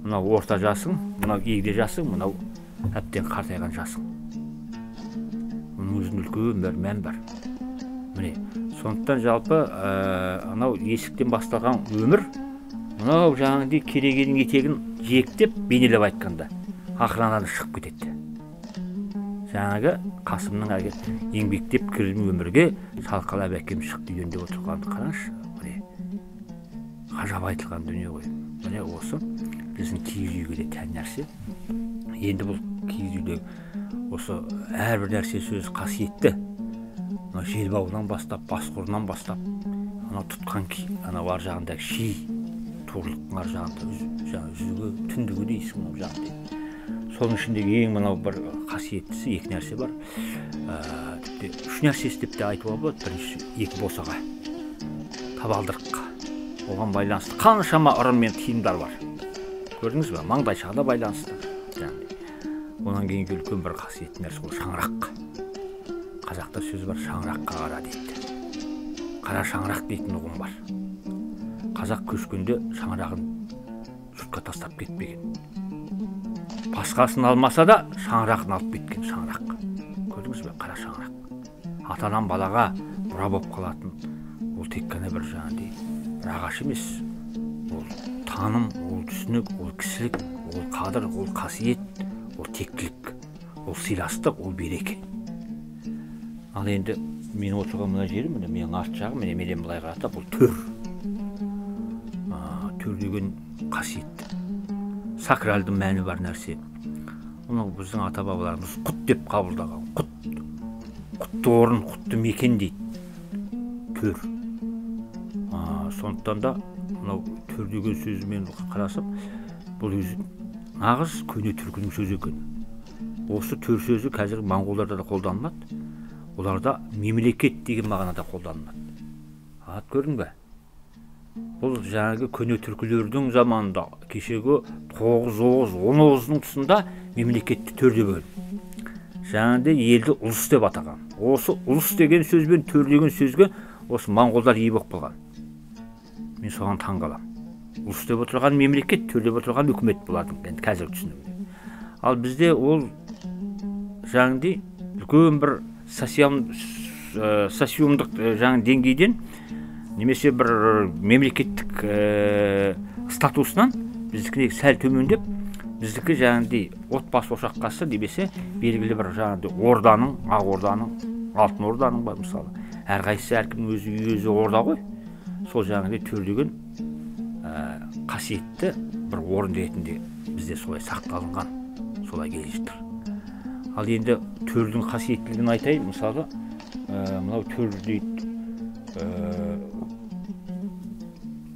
мынау орта жасың, мынау егде жасың, мынау әбден қартайған жасың. Оның өзінің үлкен бір мән бар. Міне, сондықтан жалпы анау есіктен басталған өмір, мынау жаңағыдай керегенің етегін жиектеп бейнелеп айтқанда, ақыранады шығып кетеді. Жаңағы Қасымның әгер еңбектеп кірдім өмірге, шалқалап әкем шықты үйден деп отырғанды қараңызшы. Міне, ғажап айтылған дүние ғой. Міне осы біздің киіз үйге де тән нәрсе. Енді бұл киіз үйде осы әрбір нәрсе сөз қасиетті. Желбауынан бастап, басқұрынан бастап, тұтқан ар жағындағы ши, туырлықтың ар жағында жүзігі, түндігі дейсің ол жағында. Соның ішіндегі ең мынау бір қасиеттісі екі нәрсе бар. Үш нәрсе істеп те айтуға болады. Бірінші, екі босаға, табалдырыққа. Оған байланысты қаншама ырым мен тиымдар бар. Көрдіңіз бе? Маңдайшаға да байланысты. Онан кейінгі үлкен бір қасиетті нәрсе ол шаңырақ. Қазақта сөз бар, шаңыраққа қара дейді. Қара шаңырақ дейтін ұғым бар. Қазақ көшкенде шаңырағын жұртқа тастап кетпеген. Басқасын алмаса да шаңырағын алып кеткен шаңырақ. Көрдіңіз бе? Қара шаңырақ. Атадан балаға бұра болып қалатын. Ол тек қана бір жаңағыдай бір ағаш емес. Ол таным, ол түсінік, ол кісілік, ол қадір, ол қасиет, ол тектілік, ол сыйластық, ол береке. Ал енді мен отырған мына жерім, міне менің арт жағым, міне менен былай қарата бұл төр. Төр деген қасиетті, сакралды мәні бар нәрсе. Оны біздің ата бабаларымыз құт деп қабылдаған. Құтты орын, құтты мекен дейді. Төр. Сондықтан да мынау төр деген сөзі мен қарасам, бұл өзі нағыз көне түркінің сөзі екен. Осы төр сөзі қазір моңғолдарда да қолданылады. Оларда мемлекет деген мағынада қолданылады. Көрдің бе? Бұл жаңағы көне түркілердің заманында, кешегі 9-10-19-ның тұсында мемлекетті төр деп бөлді. Жаңағыда елді ұлыс деп атаған. Осы ұлыс деген сөзбен төр деген сөзге осы моңғолдар ие болып қалған. Мен соған таң қалам. Ұлыс деп отырған мемлекет, төр деп отырған үкімет бұлардың, енді қазір түсінігінде. Ал бізде ол жаңағыдай үлкен бір социумдық деңгейден немесе бір мемлекеттік статусынан біздікіне сәл төмендеп, біздікі жаңағыдай отбасы ошаққасы немесе белгілі бір жаңағыдай орданың, ақ орданың, алтын орданың бар мысалы. Әрқайсысы әркімнің өзі орда ғой. Сол жаңағыдай төр деген қасиетті бір орын ретінде бізде солай сақталынған, солай келе жатыр. Ал енді төрдің қасиеттілігін айтайын, мысалы, мынау төр дейді,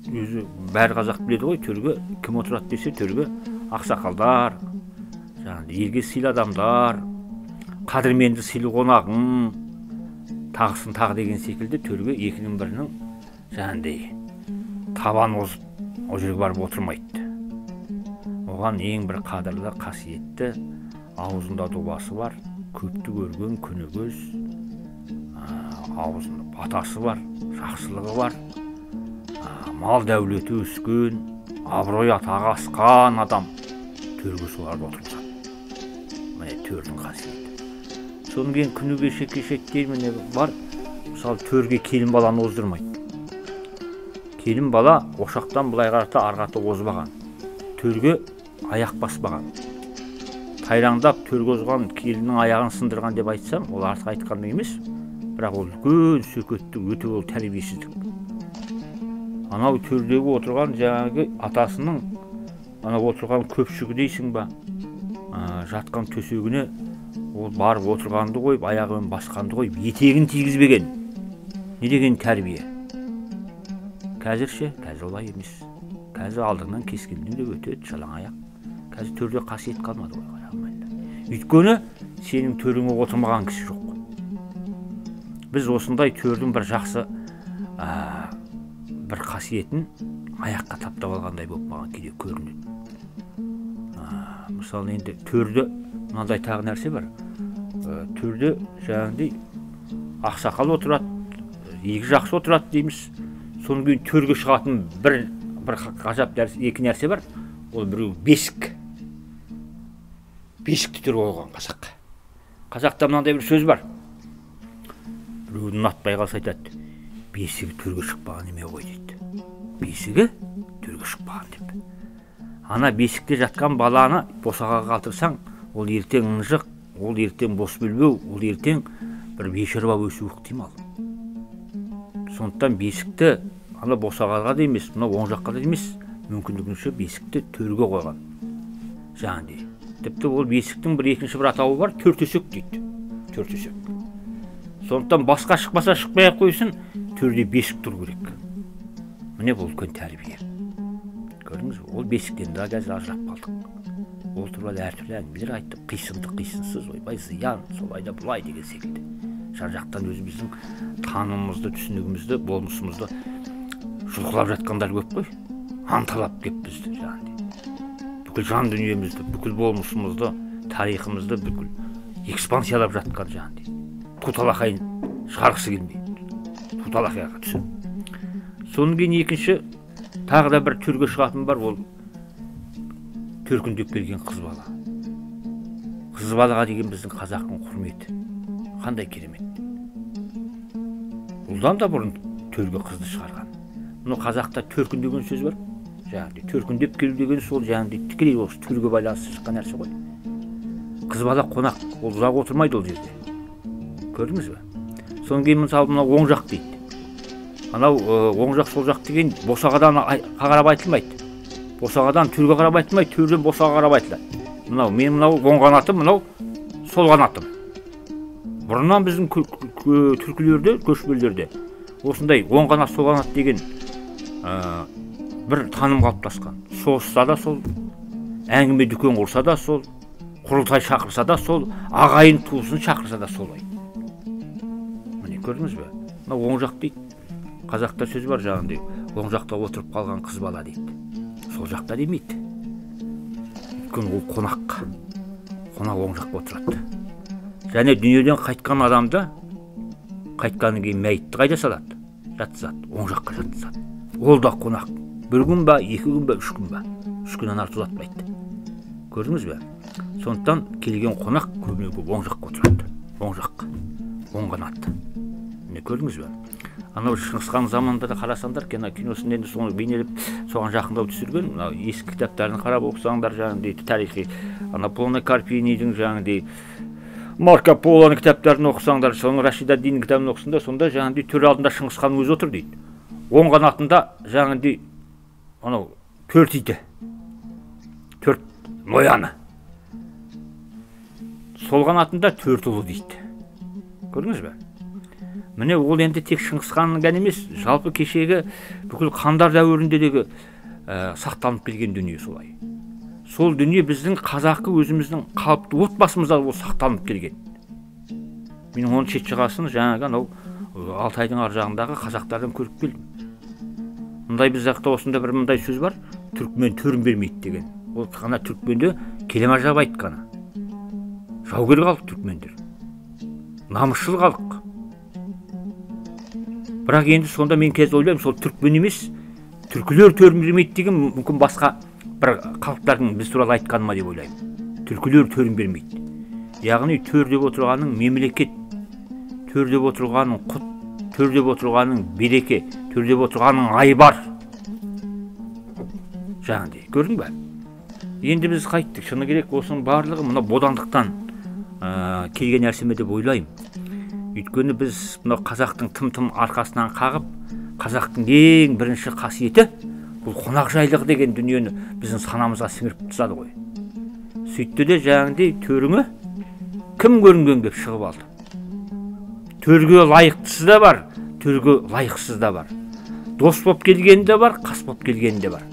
өзі бәрі қазақ біледі ғой, төрге кім отырады десе, төрге ақсақалдар, елге сыйлы адамдар, қадірменді сыйлы қонағың, тағысын тағы деген секілді төрге екінің бірінің жаңағыдай табан озып, ол жерге барып отырмайды. Оған ең бір қадірлі, қасиетті, аузында дұбасы бар, көпті көрген көнегөз, аузында батасы бар, жақсылығы бар, мал дәулеті өскен, абырой атағы асқан адам төрге соларды отырғызады. Міне төрдің қасиеті. Содан кейін күні кешектер міне бар, мысалы төрге келін баланы оздырмайды. Келін бала ошақтан былай қарата арғаты озбаған, төрге аяқ баспаған. Тайраңдап төрге озған келіннің аяғын сындырған деп айтсам, ол артық айтқаным емес, бірақ ол үлкен сөкеттік, өте ол тәрбиесіздік. Анау төрдегі отырған жаңағы атасының анау отырған көпшігі дейсің ба, жатқан төсегіне ол барып отырғанды қойып, аяғымен басқанды қойып, етегін тигізбеген. Не деген тәрбие? Қазірше, қазір олай емес. Қазір алдыңнан кескеннің де өтеді, жалаң аяқ. Қазір төрде қасиет қалмады ғой, аяғымайда. Өйткені сенің төріңе отырмаған кісі жоқ. Біз осындай төрдің бір жақсы бір қасиетін аяққа таптап алғандай болып маған кейде көрінеді. Мысалы енді төрде мынандай тағы нәрсе бар. Төрде жаңағыдай ақсақал отырады, екі жақсы отырады дейміз. Соның кейін төрге шығатын бір ғажап екі нәрсе бар. Ол біреу бесік. Бесікті төр қойған қазақ. Қазақта мынандай бір сөз бар. Біреудің ұнатпай қалса айтады, бесігі төрге шықпаған неме ғой дейді. Бесігі төрге шықпаған деп. Ана бесікте жатқан баланы босаға қалдырсаң, ол ертең ынжық, ол ертең бос бөлбеу, ол ертең бір бейшаруа өсу ықтимал. Сондықтан бесікті ана босағаға да емес, мына оң жаққа да емес, мүмкіндігінше бесікті төрге қойған. Жаңағыдай. Тіпті ол бесіктің бір екінші бір атауы бар, төртөсек дейді. Төртөсек. Сондықтан басқа шықпаса шықпай қойсын, төрде бесік тұру керек. Міне бұл үлкен тәрбие. Көрдіңіз бе? Ол бесіктен де қазір ажырап қалдық. Ол туралы әртүрлі әңгімелер айттық, қисынды қисынсыз, ойбай зиян, солай да бұлай деген секілді. Жан-жақтан өзіміздің танымымызды, түсінігімізді, болмысымызды жұлқылап жатқандар көп қой. Анталап кеп бізді жаңағыдай. Бүкіл жан дүниемізді, бүкіл болмысымызды, тарихымызды бүкіл экспансиялап жатқан жаңағыдай. Туталақайын шығарғысы келмейді. Туталақайға түсіп. Соның кейін екінші тағы да бір төрге шығатын бар, ол төркіндеп келген қыз бала. Қыз балаға деген біздің қазақтың құрметі қандай керемет. Ұлдан да бұрын төрге қызды шығарған. Мұны қазақта төркін деген сөз бар. Жаңағыдай төркіндеп келу деген сол жаңағыдай тікелей осы төрге байланысты шыққан нәрсе ғой. Қыз бала қонақ, ол ұзақ отырмайды ол жерде. Көрдіңіз бе? Содан кейін мысалы мынау оң жақ дейді. Анау оң жақ сол жақ деген босағадан қарап айтылмайды. Босағадан төрге қарап айтылмайды, төрден босаға қарап айтылады. Мынау оң қанатым, мынау сол қанатым. Бұрыннан біздің түркілерде, көшпелілерде осындай оң қанат, сол қанат деген бір таным қалыптасқан. Соғысса да сол, әңгіме дүкен құрса да сол, құрылтай шақырса да сол, ағайын туысын шақырса да солай. Міне көрдіңіз бе? Мынау оң жақ дейді. Қазақта сөз бар жаңағындай, оң жақта отырып қалған қыз бала дейді. Сол жақта демейді. Өйткені ол қонақ оң жаққа отырады. Және дүниеден қайтқан адамды, қайтқаннан кейін мәйітті қайда салады? Жатқызады, оң жаққа жатқызады. Ол да қонақ. Бір күн ба, 2 күн ба, 3 күн ба? 3 күннен артық ұзатпайды. Көрдіңіз бе? Сондықтан келген қонақ көбіне оң жаққа отырады. Оң жаққа, оң қанатты. Міне көрдіңіз бе? Анау Шыңғысхан заманында да қарасаңдар, киносын енді соны бейнелеп, соған жақындау түсірген. Мынау ескі кітаптарын қарап оқысаңдар, жаңағыдай тарихи, Полный Карпинидің жаңағыдай Марко Полоның кітаптарын оқысаңдар, соның Рашид ад-Диннің кітабын оқысаңдар, сонда жаңағыдай төр алдында Шыңғысхан өзі отыр дейді. Оң қанатында жаңағыдай анау 4 иті, 4 нояны. Сол қанатында 4 ұлы дейді. Көрдіңіз бе? Міне ол енді тек Шыңғысханның ғана емес, жалпы кешегі бүкіл хандар дәуіріндегі сақталып келген дүние солай. Сол дүние біздің қазақы өзіміздің қалыпты отбасымызда ол сақталып келген. Мен оның шет жағасын жаңағы анау Алтайдың ар жағындағы қазақтардан көріп келдім. Мұндай біз жақта осында бір мұндай сөз бар, түрікмен төрін бермейді деген. Ол ғана түрікменде келема жабы айтқаны. Жаугер халық түрікмендер. Намысшыл халық. Бірақ енді сонда мен кез ойлаймын, сол түрікмен емес, түркілер төрін бермейді деген мүмкін басқа бір халықтардың біз туралы айтқаны ма деп ойлаймын. Түркілер төрін бермейді. Яғни төр деп отырғаның мемлекет, төр деп отырғаның құт, төр деп отырғаның береке, төр деп отырғаның айбар. Жаңағыдай, көрдің бе? Енді біз қайттық, шыны керек осының барлығы мына бодандықтан келген нәрсеме деп ойлаймын. Өйткені біз мына қазақтың тым-тым арқасынан қағып, қазақтың ең бірінші қасиеті бұл қонақжайлық деген дүниені біздің санамызға сіңіріп тастады ғой. Сөйтті де жаңағыдай төріңі кім көрінген деп шығып алды. Төрге лайықтысы да бар, төрге лайықсыз да бар. Дос боп келгені де бар, қас боп келгені де бар.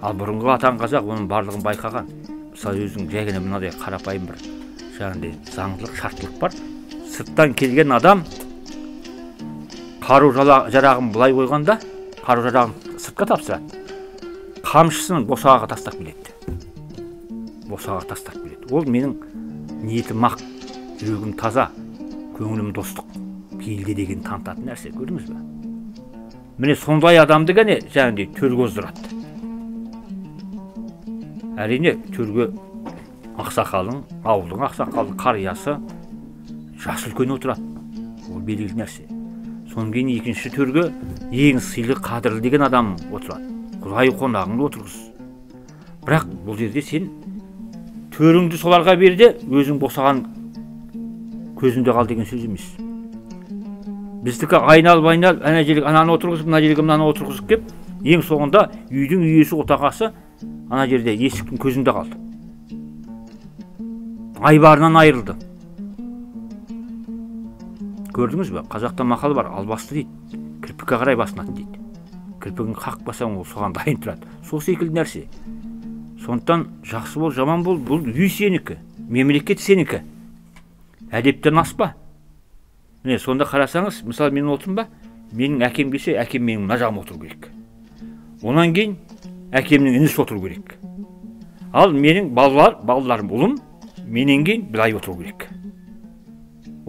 Ал бұрынғы атаң қазақ оның барлығын байқаған. Мысалы өзің жай ғана мынадай қарапайым бір жаңағыдай заңдылық, шарттылық бар. Сырттан келген адам қару жарағын былай қойғанда, қару жарағын сыртқа тапсырады. Қамшысын босағаға тастап келеді. Босағаға тастап келеді. Ол менің ниетім ақ, жүрегім таза, көңілім достық, пейілде деген танытатын нәрсе, көрдіңіз бе? Міне сондай адамды ғана жаңағыдай төрге оздырады. Әрине төрге ақсақалың, ауылдың ақсақалы, қариясы, жас үлкен отырады. Ол белгілі нәрсе. Содан кейін екінші төрге ең сыйлы, қадірлі деген адам отырады. Құдай қонағыңды отырғыз. Бірақ бұл жерде сен төріңді соларға берде, өзің босаған көзінде қал деген сөз емес. Біздікі айналып, ана жерге ананы отырғызып, мына жерге мынаны отырғызып кеп, ең соңында үйдің үйесі отағасы ана жерде есіктің көзінде қалды. Айбарынан айырылды. Көрдіңіз бе? Қазақта мақал бар, албасты дейді, кірпікке қарай басынады дейді. Кірпігін қақпасаң ол соған дайын тұрады. Сол секілді нәрсе. Сондықтан жақсы бол, жаман бол, бұл үй сенікі, мемлекет сенікі. Әдептен аспа. Міне сонда қарасаңыз, мысалы мен отырмын ба, менің әкем келсе, әкем менің мына жағыма отыру керек. Онан кейін әкемнің інісі отыру керек. Ал менің балаларым ұлым менен кейін былай отыру керек.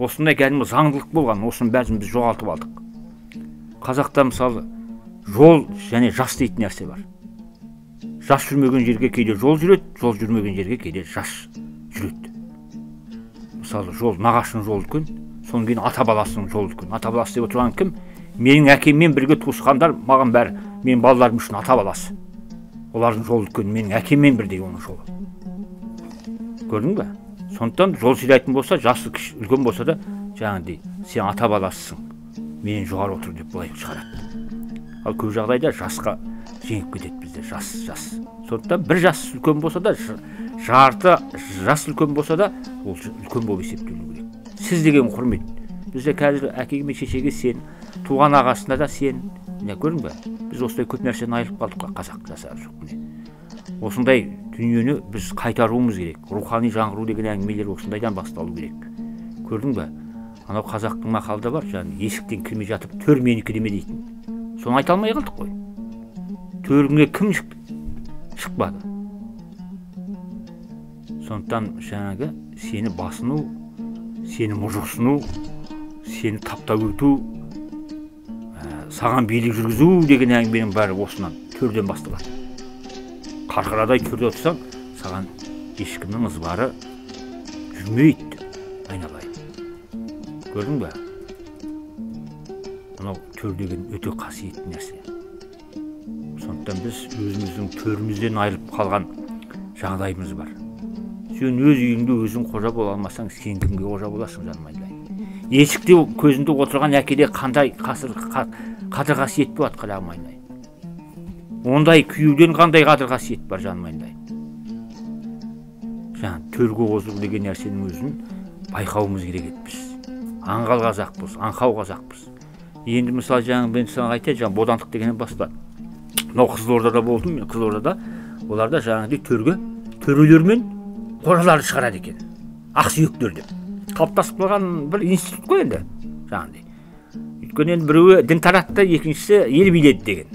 Осындай кәдімгі заңдылық болған, осының бәрін біз жоғалтып алдық. Қазақта мысалы жол және жас дейтін нәрсе бар. Жас жүрмеген жерге кейде жол жүреді, жол жүрмеген жерге кейде жас жүреді. Мысалы жол, нағашының жолы үлкен, содан кейін ата баласының жолы үлкен. Ата баласы деп отырған кім? Менің әкеммен бірге туысқандар, маған бәрі, менің балаларым үшін ата баласы. Олардың жолы үлкен, менің әкеммен бірдей оның жолы. Көрдің бе? Сондықтан жол сыйлайтын болса, жасы үлкен болса да, жаңағыдай сен ата баласысың, менен жоғары отыр деп былай шығарады. Ал көп жағдайда жасқа жеңіп кетеді бізде, жас. Сондықтан бір жас үлкен болса да, жарты жас үлкен болса да, ол үлкен болып есептелуі керек. Сіз деген құрмет. Бізде қазір әкеге мен шешеге сен, туған ағасына да сен, міне көрдің бе? Біз осындай көп нәрседен айырылып қалдық қой, қазақ жасап жоқ міне. Осындай дүниені біз қайтаруымыз керек. Рухани жаңғыру деген әңгімелер осындайдан басталу керек. Көрдің бе? Анау қазақтың мақалда бар, жаңағы есіктен кірмей жатып төр менікі деме дейтін. Соны айта алмай қалдық қой. Төріңе кім шықпады? Сондықтан жаңағы сені басыну, сені мұжықсыну, сені таптап өту, саған билік жүргізу деген әңгіменің бәрі осынан, төрден басталады. Қарқарадай төрде отырсаң, саған ешкімнің ызбары жүрмейді, айналайын. Көрдің бе? Мынау төр деген өте қасиетті нәрсе. Сондықтан біз өзіміздің төрімізден айырылып қалған жағдайымыз бар. Сен өз үйіңде өзің қожа бола алмасаң, сен кімге қожа боласың, жаным айналайын. Есікте көзінде отырған әкеде қандай қадір қасиет болады, қарағым айналайын. Ондай күйеуден қандай қадір қасиет бар, жаным айналайын. Жаңа төрге озу деген нәрсенің өзін байқауымыз керек еді біз. Аңғал қазақпыз, аңқау қазақпыз. Енді мысалы жаңа мен саған айтайын, жаңа бодандық дегеннен бастады. Мынау Қызылордада болдым мен, Қызылордада. Оларда жаңағыдай төрге төрелер мен қожаларды шығарады екен. Ақсүйектер деп. Қалыптасып қалған бір институт қой енді, жаңағыдай. Өйткені енді біреуі дін таратты, екіншісі ел биледі деген.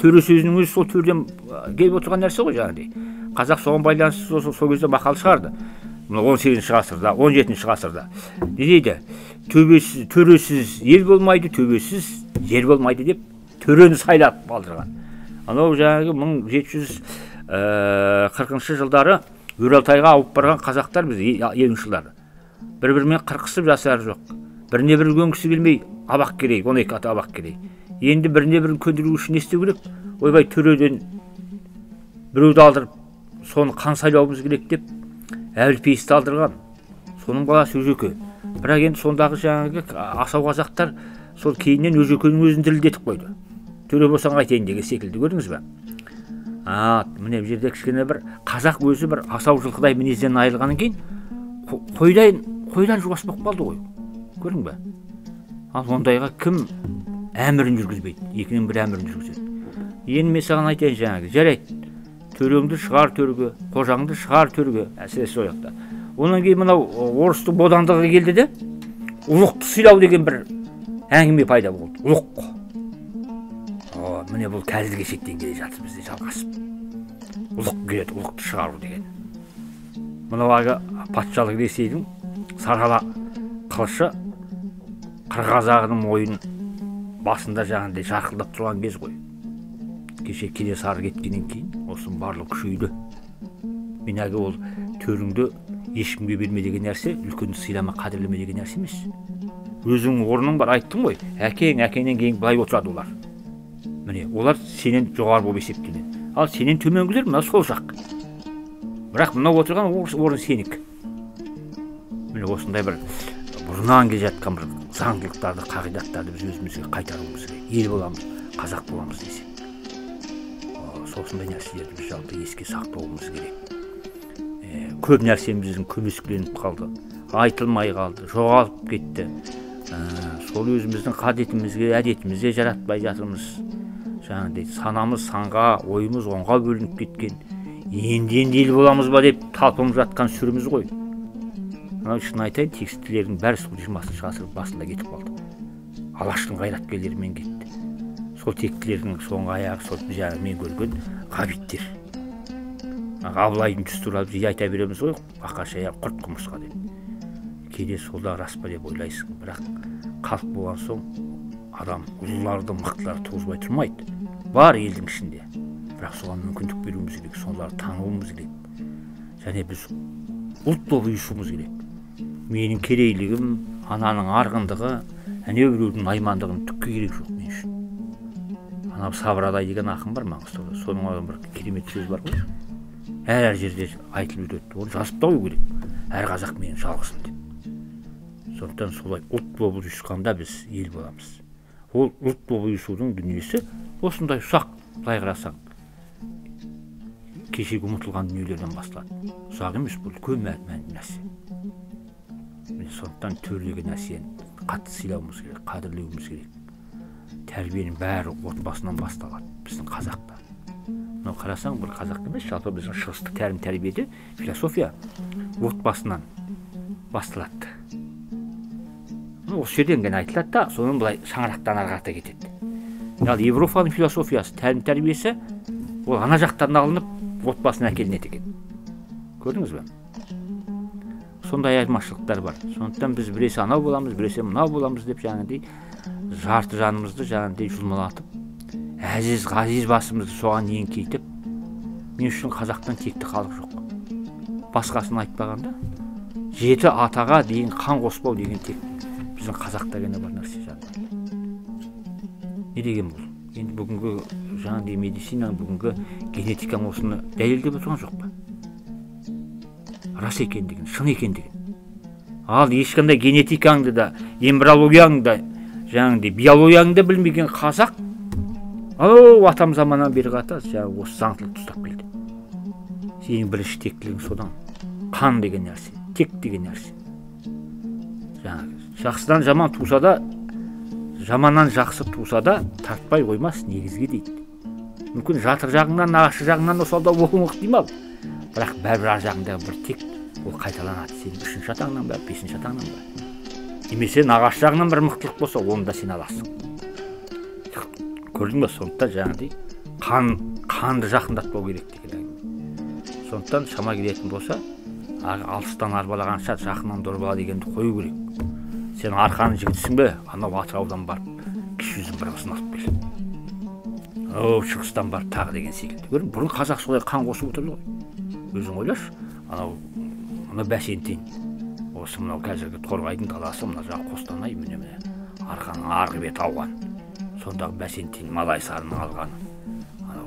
Төре сөзінің өзі сол төрден келіп отырған нәрсе ғой, жаңағыдай. Қазақ соған байланысты сол кезде мақал шығарды. 18-ші ғасырда, 17-ші ғасырда. Не дейді? Төресіз ел болмайды, төбесіз жер болмайды деп төрені сайлап алдырған. Анау жаңағы 1740 жылдары Өралтайға ауып барған қазақтар біз еңшілері. Бір-бірімен қырқысып жасар жоқ. Біріне бір көнгісі келмей абақ керек, 12 ата абақ керек. Енді біріне бірін көндіру үшін не істеу керек? Ойбай төреден біреуді алдырып, соны қан сайлауымыз керек деп әлпейісті алдырған. Соның баласы Өжеке. Бірақ енді сондағы жаңағы асау қазақтар сол кейіннен Өжекенің өзін дірілдетіп қойды. Төре болсаң айтайын деген секілді, көрдіңіз бе? Міне бұл жерде кішкене бір қазақ өзі бір асау жылқыдай мінезден айырылғаннан кейін қойдан жуас болып қалды ғой. Көрдің бе? Ал ондайға кім әмірін жүргізбейді? Екінің бір әмірін жүргізеді. Енді мен саған айтайын жаңағы, жарайды. Төреңді шығар төрге, қожаңды шығар төрге, әсіресе ояқта. Онан кейін мынау орыстың бодандығы келді де, ұлықты сыйлау деген бір әңгіме пайда болды. Ұлық. Міне бұл қазіргі шектен келе жатыр бізде жалғасып. Ұлық келеді, ұлықты шығару деген. Мынау патшалық Ресейдің сарғала қылышы қырғазағының мойын басында жаңағыдай жарқылдап тұрған кез ғой. Кеше Кенесары кеткеннен кейін осының барлығы күшейді. Мен ол төріңді ешкімге берме деген нәрсе, үлкенді сыйлама, қадірлеме деген нәрсе емес. Өзің орның бар, айттың ғой. Әкеңнен кейін былай отырады олар. Міне, олар сенен жоғары болып есептеледі. Ал сенен төменгілер мына сол жақ. Бірақ мынау отырған орын сенік. Міне осындай бір бұрыннан келе жатқан бір заңдылықтарды, қағидаттарды біз өзімізге қайтаруымыз керек. Ел боламыз, қазақ боламыз десек. Осындай нәрселерді біз жалпы еске сақтауымыз керек. Көп нәрсеміздің көмескіленіп қалды, айтылмай қалды, жоғалып кетті. Сол өзіміздің қадетімізге, әдетімізге жаратпай жатырмыз. Жаңағыдай санамыз санға, ойымыз онға бөлініп кеткен. Енді ел боламыз ба деп талпынып жатқан сүріміз ғой. Мынау шын айтайын, текстілердің бәрі сол 20-шы ғасыр басында кетіп қалды. Алаштың қайраткерлерімен кетті. Сол тектілердің соңғы аяғы сол жаңағы мен көрген ғабиттер. Абылайдың түс туралы жиі айта береміз ғой, бақашая құрт құмырсқа деп. Кейде солда рас па деп ойлайсың, бірақ халық болған соң адам ұлыларды, мықтыларды туғызбай тұрмайды. Бар елдің ішінде. Бірақ соған мүмкіндік беруіміз керек, соларды тануымыз керек. Және біз ұлт болып ұйысуымыз керек. Менің керейлігім, ананың арғындығы, біреудің наймандығын түкке керек жоқ мен үшін. Ана Сабырадай деген ақын бар Маңғыстауда. Соның бір керемет сөз бар ғой. Әр жерде айтылып өтеді. Оны жазып та қою керек. Әр қазақ менің жалғызым деп. Сондықтан солай ұлт болып ұйысқанда біз ел боламыз. Ол ұлт болып ұйысудың дүниесі осындай ұсақ, былай қарасаң, кешегі ұмытылған дүниелерден басталады. Ұсақ емес, бұл үлкен мәнді нәрсе. Сондықтан төрлеген нәрсені қатты сыйлауымыз керек, қадірлеуіміз керек. Тәрбиенің бәрі отбасынан басталады біздің қазақта. Мынау қарасаң, бір қазақ емес, жалпы біздің шығыстық тәрбиеде философия отбасынан басталады. Осы жерден ғана айтылады да, соның былай шаңырақтан ары қарата кетеді. Ал Европаның философиясы, тәрбиесі, ол ана жақтан алынып, отбасына әкелінеді екен. Көрдіңіз бе? Сондай айырмашылықтар бар. Сондықтан біз біресе анау боламыз, біресе мынау боламыз деп жаңағыдай жарты жанымызды жаңағыдай жұлмалатып, ғазиз басымызды соған еңкейтіп, мен үшін қазақтан текті халық жоқ. Басқасын айтпағанда, 7 атаға дейін қан қоспау деген тек біздің қазақта ғана бар нәрсе жағдай. Не деген бұл? Енді бүгінгі жаңағыдай медицинаның, бүгінгі генетиканың осыны дәлелдеп отырған жоқ па? Рас екендігін, шын екендігін. Ал ешқандай генетикаңды да, эмбриологияңды да, жаңағыдай биологияңды білмеген қазақ, атам заманнан бері қата жаңағы осы заңдылықты ұстап келді. Сенің бірінші тектілігің содан. Қан деген нәрсе, тек деген нәрсе. Жаңағы жақсыдан жаман туса да, жаманнан жақсы туса да, тартпай қоймас негізге дейді. Мүмкін жатыр жағыңнан, нағашы жағыңнан осалда оқымық деймі ал. Бірақ бәрібір ар жағындағы бір тек ол қайталанады. Сенің 3-ші атаңнан ба, 5-ші атаңнан ба. Немесе нағашы жағынан бір мықтылық болса, оны да сен аласың. Көрдің бе? Сондықтан жаңағыдай қанды жақындатпау керек деген. Сондықтан шама келетін болса, алыстан арбалағанша жақыннан дорбала дегенді қою керек. Сен арқаның жігітсің бе? Анау Атыраудан барып, кіші жүзін бір қызын алып кел. Шығыстан барып тағы деген секілді. Көрдің, бұрын қазақ солай қан қосып отырды ғой. Өзің ойлашы, анау бәсентен, осы мынау қазіргі Торғайдың даласы, мына жағы Қостанай, міне арқаның арғы беті ауған. Сондағы бәсентен Малай сарының алғаны, анау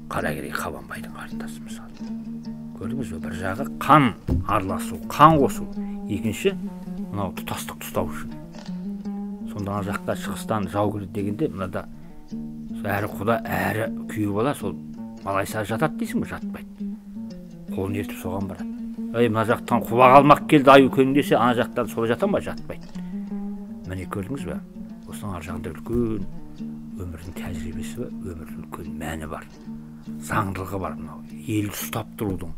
Қаракерей Қабанбайдың қарындасы мысалы. Көрдіңіз бе, бір жағы қан араласу, қан қосу, екінші мынау тұтастық ұстау үшін. Сонда ана жақта шығыстан жау кірді дегенде, мынада әрі құда, әрі күйеу бала сол Малай сары жатады дейсің бе? Жатпайды. Қолын ертіп соған барады. Мына жақтан құлақ алмақ келді аю көң десе, ана жақтан сола жата ма? Жатпайды. Міне көрдіңіз бе? Осының ар жағында үлкен өмірдің тәжірибесі бар, өмірдің үлкен мәні бар. Заңдылығы бар. Елді ұстап тұрудың,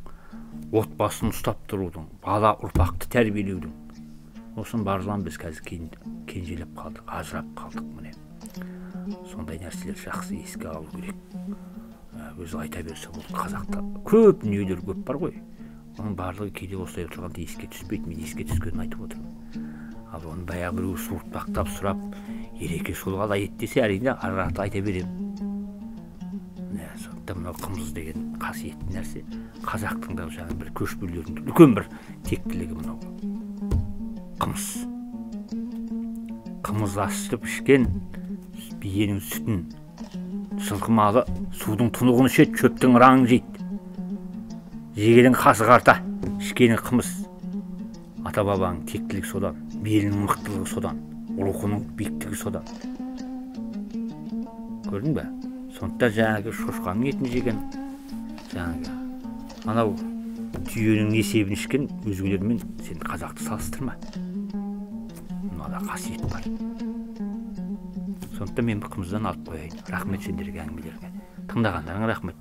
отбасын ұстап тұрудың, бала ұрпақты тәрбиелеудің. Осының барлығын біз қазір кенжелеп қалдық, ажырап қалдық міне. Сондай нәрселер жақсы еске алу керек. Өзі айта берсе, бұл қазақта көп дүниелер көп бар ғой. Оның барлығы кейде осылай отырғанда еске түспейді, мен еске түскенін айтып отырмын. Ал оны баяғы біреу суыртпақтап сұрап, ереке сол қалай ет десе, әрине арғарата айта беремін. Сондықтан мынау қымыз деген қасиетті нәрсе. Қазақтың да жаңа бір көшпелілердің үлкен бір тектілігі мынау. Қымыз. Қымыз ашытып ішкен биенің сүтін, жылқы малы судың тұнығын ішеді, шөптің раңын жейді. Жегенің қасық арта, ішкенің қымыз. Ата бабаның тектілігі содан, белінің мықтылығы содан, рухының биіктігі содан. Көрдің бе? Сондықтан жаңағы шошқаның етін жеген, жаңағы анау түйенің несебін ішкен өзгелермен сен қазақты салыстырма. Мынада қасиет бар. Сондықтан мен бір қымыздан алып қояйын. Рахмет сендерге, әңгімелерге. Тыңдағандарыңа рахмет.